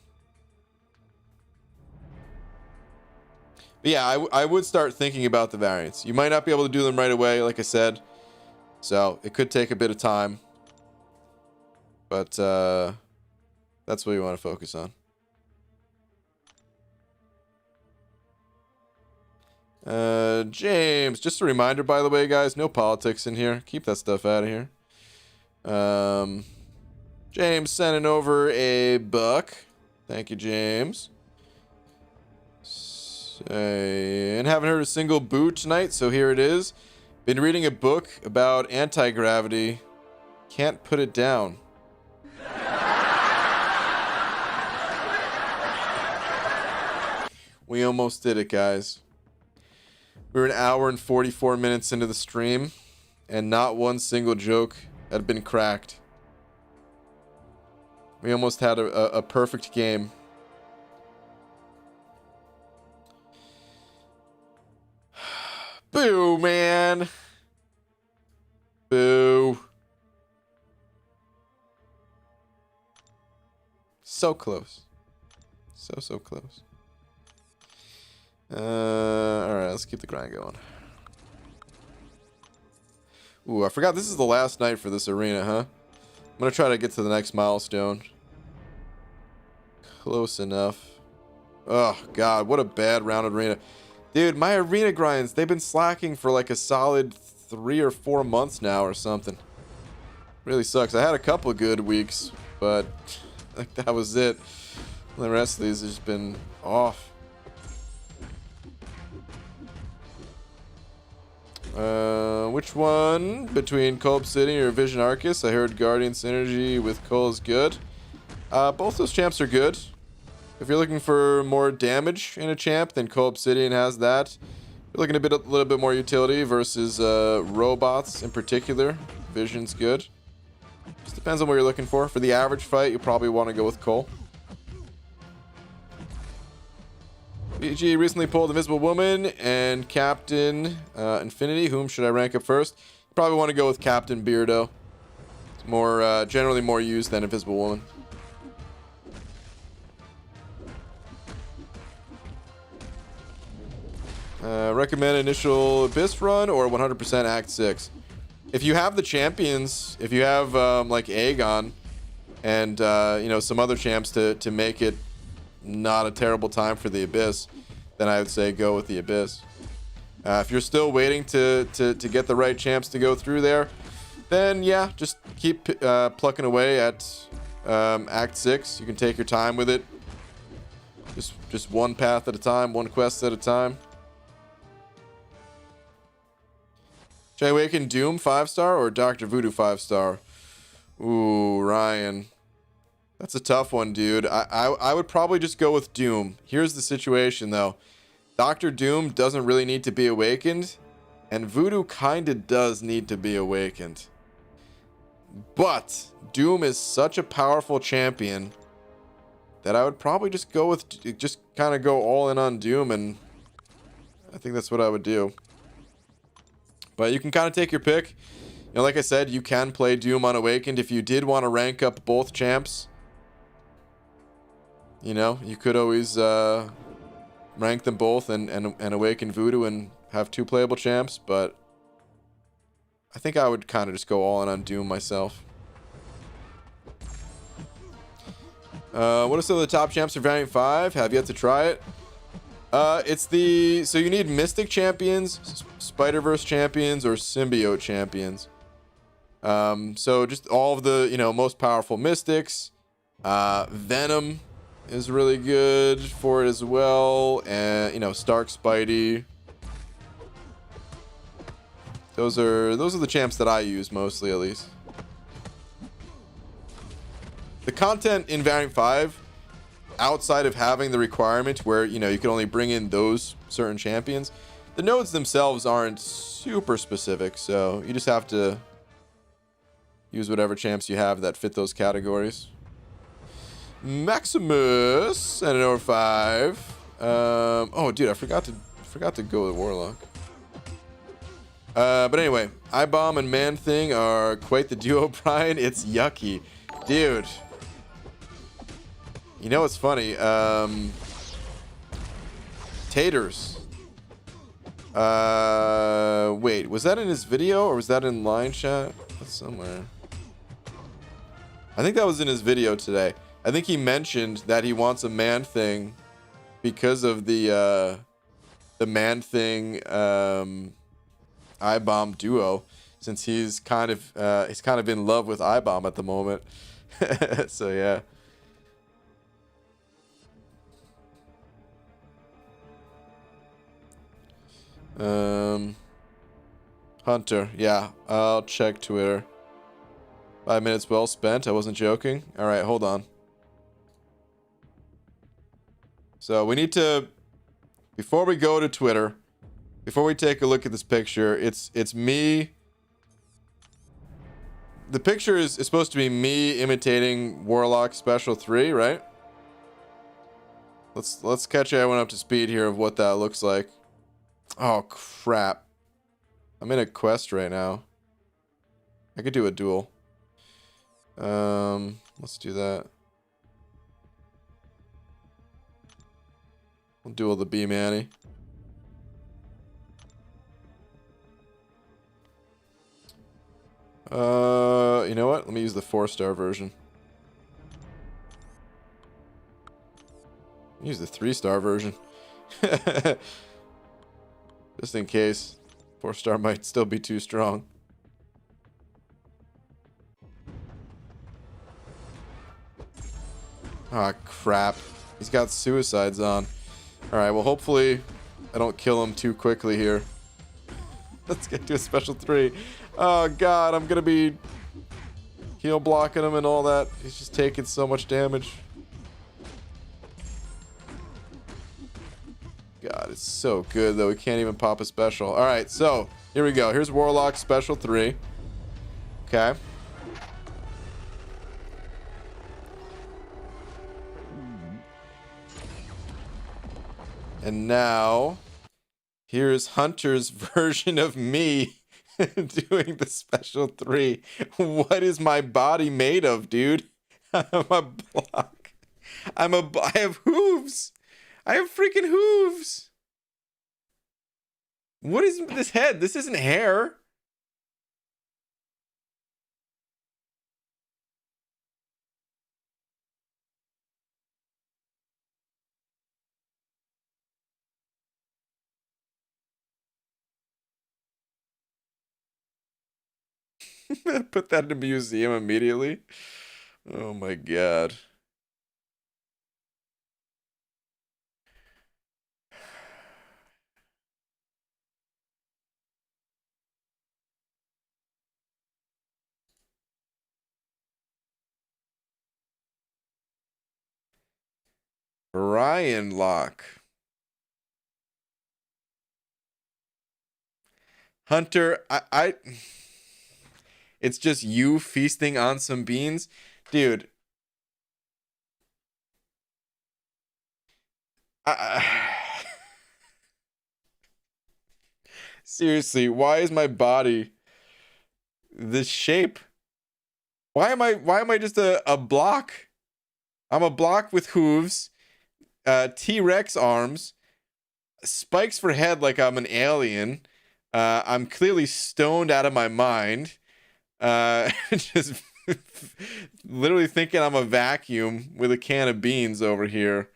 yeah, I would start thinking about the variants. You might not be able to do them right away, like I said, so it could take a bit of time, but that's what you want to focus on. James, just a reminder, by the way, guys, no politics in here. Keep that stuff out of here. James sending over a buck. Thank you, James. And haven't heard a single boo tonight, so here it is. Been reading a book about anti-gravity. Can't put it down. We almost did it, guys. We were an hour and 44 minutes into the stream, and not one single joke had been cracked. We almost had a perfect game. Boo, man. Boo. So close. So close. Alright, let's keep the grind going. Ooh, I forgot this is the last night for this arena, huh? I'm gonna try to get to the next milestone. Close enough. Oh, God, what a bad round arena. Dude, my arena grinds, they've been slacking for like a solid 3 or 4 months now or something. Really sucks. I had a couple of good weeks, but Like, that was it. The rest of these have just been off. Which one between Cole Obsidian or Vision Arcus? I heard Guardian Synergy with Cole is good. Both those champs are good. If you're looking for more damage in a champ, then Cole Obsidian has that. If you're looking a little bit more utility versus robots in particular, Vision's good. Just depends on what you're looking for. For the average fight, you probably want to go with Cole. BG recently pulled Invisible Woman and Captain Infinity. Whom should I rank up first? You probably want to go with Captain Beardo. It's more generally more used than Invisible Woman. Recommend initial Abyss run or 100% Act 6. If you have the champions, if you have like Aegon and you know, some other champs to make it not a terrible time for the Abyss, then I would say go with the Abyss. If you're still waiting to get the right champs to go through there, then yeah, just keep plucking away at Act 6. You can take your time with it. Just one path at a time, one quest at a time. Should I awaken Doom 5-star or Doctor Voodoo 5-star? Ooh, Ryan. That's a tough one, dude. I would probably just go with Doom. Here's the situation, though. Doctor Doom doesn't really need to be awakened, and Voodoo kind of does need to be awakened. But Doom is such a powerful champion that I would probably just go with, just kind of go all in on Doom, and I think that's what I would do. But you can kind of take your pick. You know, like I said, you can play Doom unawakened if you did want to rank up both champs. You know, you could always rank them both and awaken Voodoo and have two playable champs, but I think I would kind of just go all in on Doom myself. What are some of the top champs for Variant 5? Have yet to try it. It's the... So you need Mystic champions, Spider-Verse champions, or Symbiote champions. So just all of the, you know, most powerful Mystics. Venom is really good for it as well. And, you know, Stark Spidey. Those are the champs that I use mostly, at least. The content in Variant 5, outside of having the requirement where, you know, you can only bring in those certain champions, the nodes themselves aren't super specific, so you just have to use whatever champs you have that fit those categories. Maximus and an over 5. Oh, dude, I forgot to go with Warlock. But anyway, I-Bomb and Man-Thing are quite the duo, Brian. It's yucky. Dude. You know what's funny? Taters. Wait, was that in his video or was that in line chat? That's somewhere. I think that was in his video today. I think he mentioned that he wants a Man-Thing because of the Man-Thing I-Bomb duo, since he's kind of in love with I-Bomb at the moment. So yeah. Hunter, yeah, I'll check Twitter. 5 minutes well spent. I wasn't joking. All right, hold on. So we need to, before we go to Twitter, before we take a look at this picture, it's me. The picture is supposed to be me imitating Warlock Special 3, right? Let's catch everyone up to speed here of what that looks like. Oh crap. I'm in a quest right now. I could do a duel. Let's do that. We'll duel the B-Manny. You know what? Let me use the 4-star version. Use the 3-star version. Just in case. 4-star might still be too strong. Ah, crap. He's got suicides on. Alright, well, hopefully I don't kill him too quickly here. Let's get to a special 3. Oh, God, I'm gonna be heal blocking him and all that. He's just taking so much damage. God, it's so good, though. We can't even pop a special. Alright, so, here we go. Here's Warlock special 3. Okay. And now, here's Hunter's version of me doing the special 3. What is my body made of, dude? I'm a block. I have hooves. I have freaking hooves. What is this head? This isn't hair. Put that in a museum immediately. Oh my god. Ryan Lock. Hunter, I it's just you feasting on some beans. Dude. Seriously, why is my body this shape? Why am I just a block? I'm a block with hooves, T-Rex arms, spikes for head like I'm an alien. I'm clearly stoned out of my mind. Just literally thinking I'm a vacuum with a can of beans over here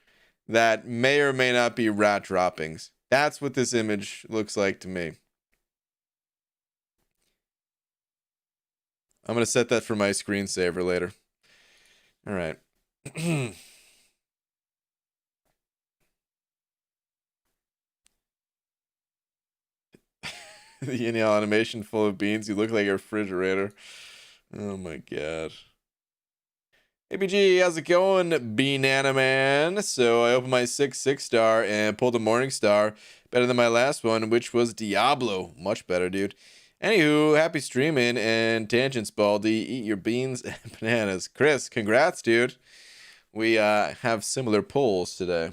that may or may not be rat droppings. That's what this image looks like to me. I'm going to set that for my screensaver later. All right. The in-yell animation full of beans. You look like a refrigerator. Oh my god. ABG, how's it going, Banana Man? So I opened my 6 star and pulled a Morning Star. Better than my last one, which was Diablo. Much better, dude. Anywho, happy streaming and tangents, Baldy. Eat your beans and bananas. Chris, congrats, dude. We have similar polls today.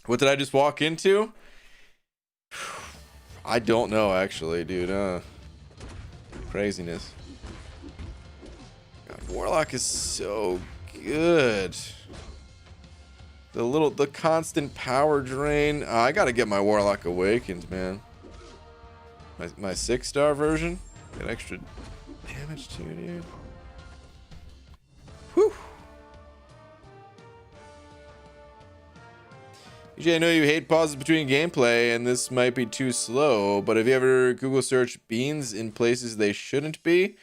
What did I just walk into? I don't know, actually, dude. Craziness. God, Warlock is so good. The constant power drain. I gotta get my Warlock awakened, man. My 6 star version. Get extra damage too, dude. Whew. EJ, I know you hate pauses between gameplay, and this might be too slow, but have you ever Google search beans in places they shouldn't be?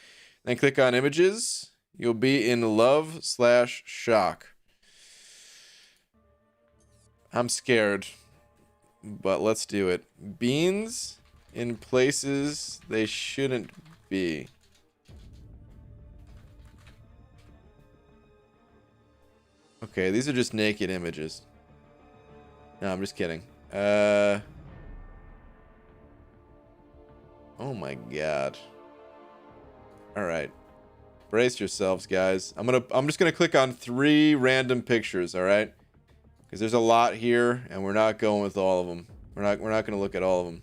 Then click on images. You'll be in love/shock. I'm scared, but let's do it. Beans in places they shouldn't be. Okay, these are just naked images. No, I'm just kidding. Oh my god. All right. Brace yourselves, guys. I'm just gonna click on 3 random pictures, all right? Because there's a lot here, and we're not going with all of them. We're not gonna look at all of them.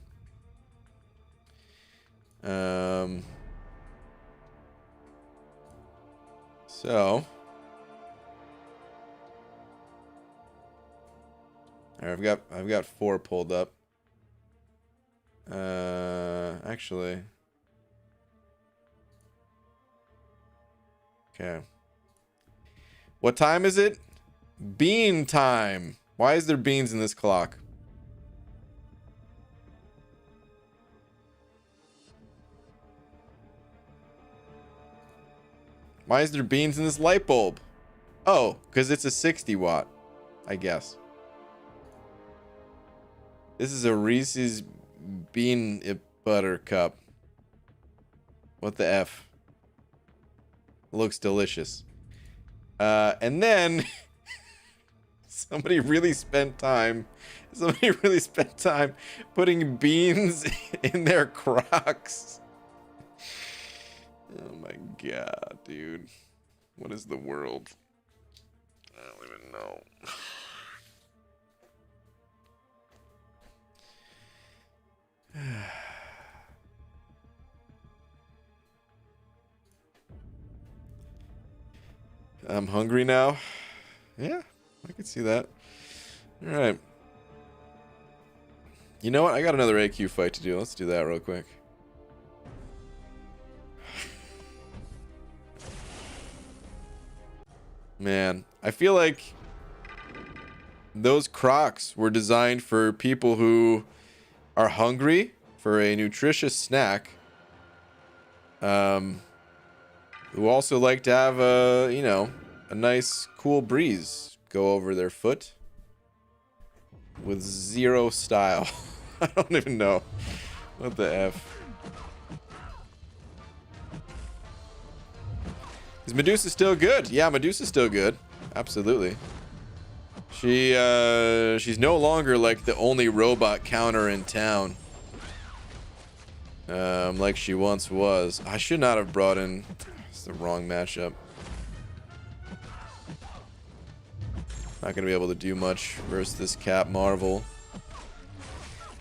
So. All right, I've got 4 pulled up. Actually. Okay. What time is it? Bean time. Why is there beans in this clock? Why is there beans in this light bulb? Oh, because it's a 60 watt, I guess. This is a Reese's Bean Butter Cup. What the F? Looks delicious. And then somebody really spent time putting beans in their Crocs. Oh my god, dude. What is the world? I don't even know. I'm hungry now. Yeah, I can see that. All right. You know what? I got another AQ fight to do. Let's do that real quick. Man, I feel like those Crocs were designed for people who are hungry for a nutritious snack. Who also like to have a, you know, a nice cool breeze go over their foot with zero style. I don't even know. What the F? Is Medusa still good? Yeah, Medusa's still good. Absolutely. She's no longer like the only robot counter in town. Like she once was. I should not have brought in... It's the wrong matchup. Not gonna be able to do much versus this Cap Marvel.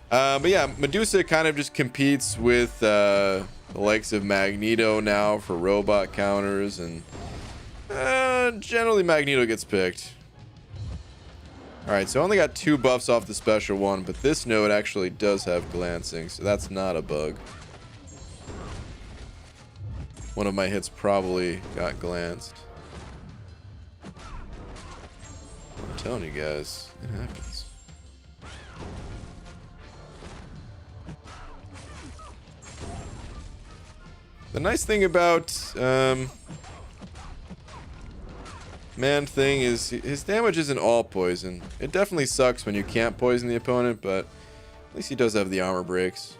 But yeah, Medusa kind of just competes with the likes of Magneto now for robot counters, and generally Magneto gets picked. Alright, so I only got 2 buffs off the special one, but this node actually does have glancing, so that's not a bug. One of my hits probably got glanced. I'm telling you guys, it happens. The nice thing about Man-Thing is his damage isn't all poison. It definitely sucks when you can't poison the opponent, but at least he does have the armor breaks.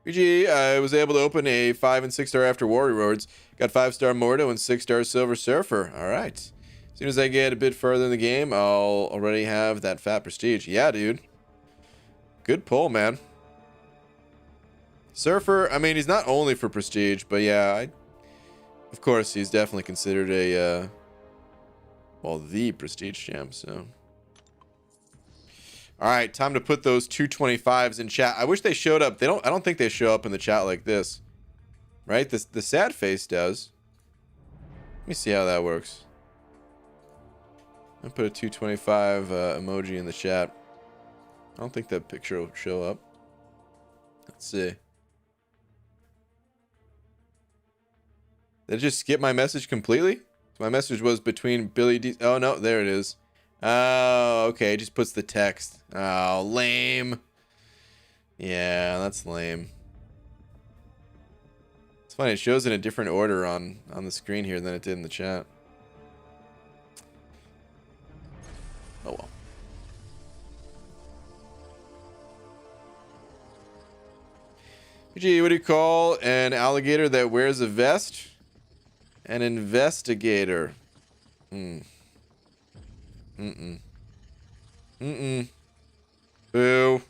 GG, I was able to open a 5 and 6 star after war rewards. Got 5-star Mordo and 6-star Silver Surfer. Alright. As soon as I get a bit further in the game, I'll already have that fat prestige. Yeah, dude. Good pull, man. Surfer, I mean, he's not only for prestige, but yeah, of course, he's definitely considered a, well, the prestige champ, so... All right, time to put those 225s in chat. I wish they showed up. I don't think they show up in the chat like this. Right? The sad face does. Let me see how that works. I'll put a 225 emoji in the chat. I don't think that picture will show up. Let's see. Did it just skip my message completely? My message was between Billy D. Oh, no, there it is. Oh, okay. It just puts the text. Oh, lame. Yeah, that's lame. It's funny. It shows in a different order on the screen here than it did in the chat. Oh, well. Gee, what do you call an alligator that wears a vest? An investigator. Mm-mm. Boo.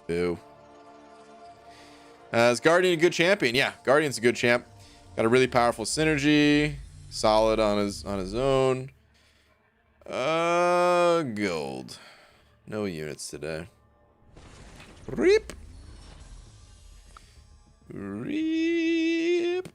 Boo. Is Guardian a good champion? Yeah, Guardian's a good champ. Got a really powerful synergy. Solid on his own. Gold. No units today. Reap. Reap.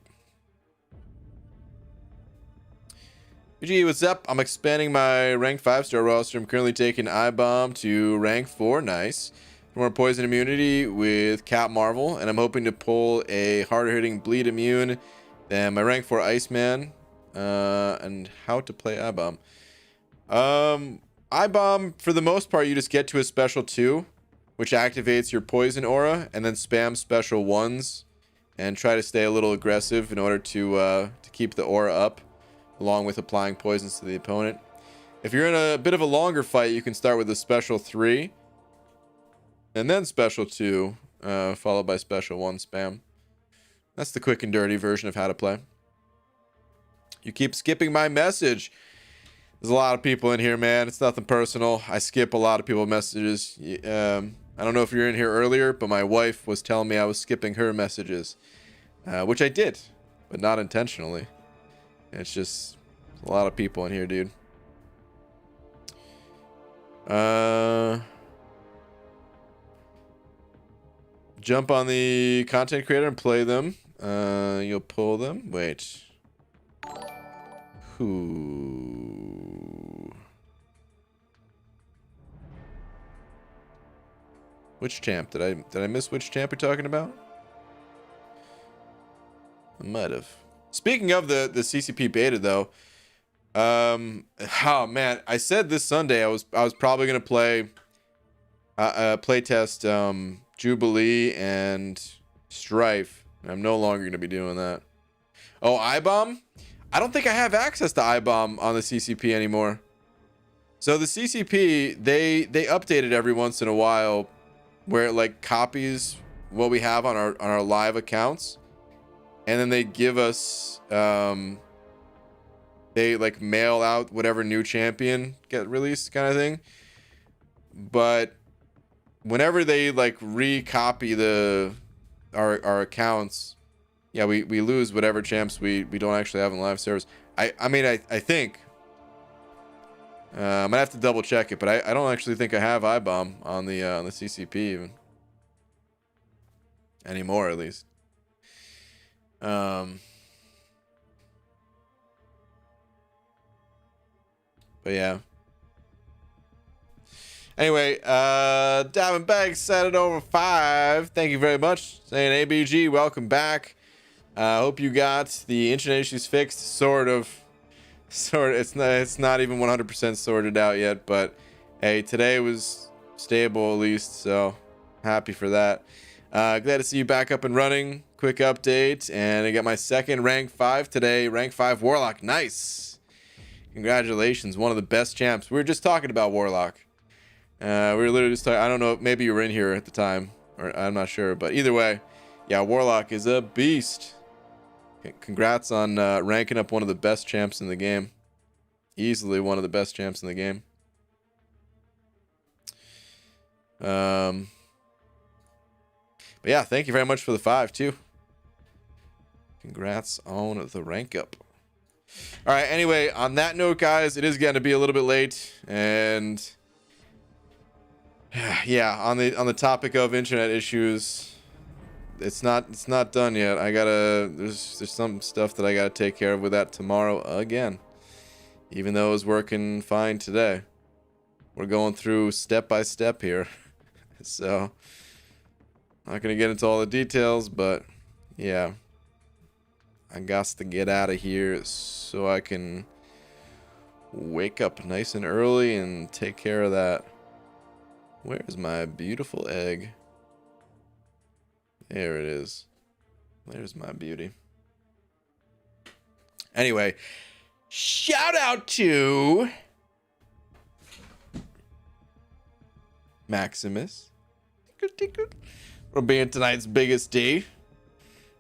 GG, what's up? I'm expanding my rank 5-star roster. I'm currently taking I-Bomb to rank 4. Nice. More poison immunity with Cap Marvel, and I'm hoping to pull a harder hitting bleed immune than my rank 4 Iceman. and how to play I-Bomb. I-Bomb, for the most part, you just get to a special 2, which activates your poison aura, and then spam special 1s, and try to stay a little aggressive in order to keep the aura up, along with applying poisons to the opponent. If you're in a bit of a longer fight, you can start with a special 3, and then special 2, followed by special 1 spam. That's the quick and dirty version of how to play. You keep skipping my message. There's a lot of people in here, man. It's nothing personal. I skip a lot of people's messages. I don't know if you're in here earlier, but my wife was telling me I was skipping her messages, which I did, but not intentionally. It's just a lot of people in here, dude. Jump on the content creator and play them. You'll pull them. Wait. Who? Which champ? Did I miss which champ you're talking about? I might have. Speaking of the CCP beta though, oh man, I said this Sunday I was probably gonna play playtest Jubilee and Strife. I'm no longer gonna be doing that. Oh, I-Bomb? I don't think I have access to I-Bomb on the CCP anymore. So the CCP, they update it every once in a while, where it like copies what we have on our live accounts, and then they give us they like mail out whatever new champion get released kind of thing. But whenever they like recopy our accounts, yeah, we lose whatever champs we don't actually have in live servers. I mean I think I might have to double check it, but I don't actually think I have I-Bomb on the CCP even anymore, at least. But yeah. Anyway, Diamondbag set it over 5. Thank you very much. Saying ABG, welcome back. Hope you got the internet issues fixed. Sort of. It's not even 100% sorted out yet, but hey, today was stable at least, so happy for that. Glad to see you back up and running. Quick update, and I got my second rank 5 today. Rank 5 Warlock. Nice. Congratulations. One of the best champs. We were just talking about Warlock. We were literally just talking. I don't know. Maybe you were in here at the time, or I'm not sure. But either way, yeah, Warlock is a beast. Congrats on ranking up one of the best champs in the game. Easily one of the best champs in the game. But yeah, thank you very much for the 5 too. Congrats on the rank up. All right. Anyway, on that note, guys, it is going to be a little bit late, and yeah, on the topic of internet issues, it's not done yet. There's some stuff that I gotta take care of with that tomorrow again, even though it was working fine today. We're going through step by step here, so not gonna get into all the details, but yeah, I got to get out of here so I can wake up nice and early and take care of that. Where's my beautiful egg? There it is. There's my beauty. Anyway, shout out to Maximus for being tonight's biggest D,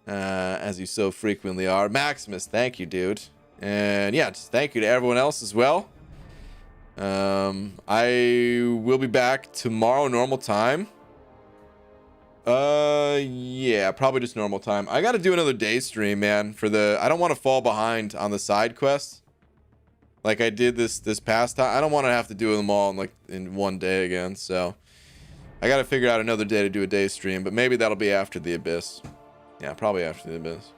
as you so frequently are. Maximus, thank you, dude. And yeah, just thank you to everyone else as well. I will be back tomorrow normal time. Yeah, probably just normal time. I got to do another day stream, man, I don't want to fall behind on the side quests like I did this past time. I don't want to have to do them all in one day again, so I got to figure out another day to do a day stream, but maybe that'll be after the Abyss. Yeah, probably after the Abyss.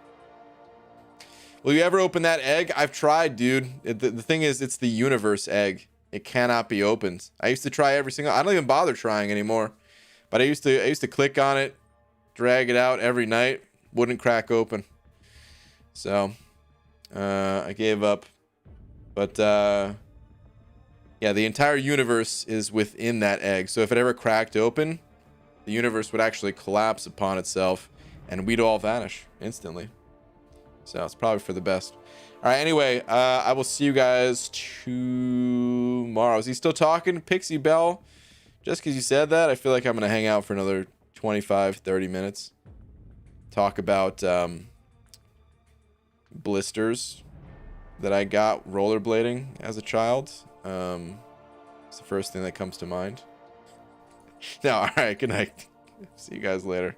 Will you ever open that egg? I've tried, dude. The thing is, it's the universe egg. It cannot be opened. I used to try every single. I don't even bother trying anymore. But I used to click on it, drag it out every night, wouldn't crack open. So, I gave up. But, yeah, the entire universe is within that egg. So if it ever cracked open, the universe would actually collapse upon itself, and we'd all vanish instantly. So it's probably for the best. All right, anyway, I will see you guys tomorrow. Is he still talking, Pixie Bell? Just because you said that, I feel like I'm going to hang out for another 25, 30 minutes. Talk about blisters that I got rollerblading as a child. It's the first thing that comes to mind. No, all right, good night. See you guys later.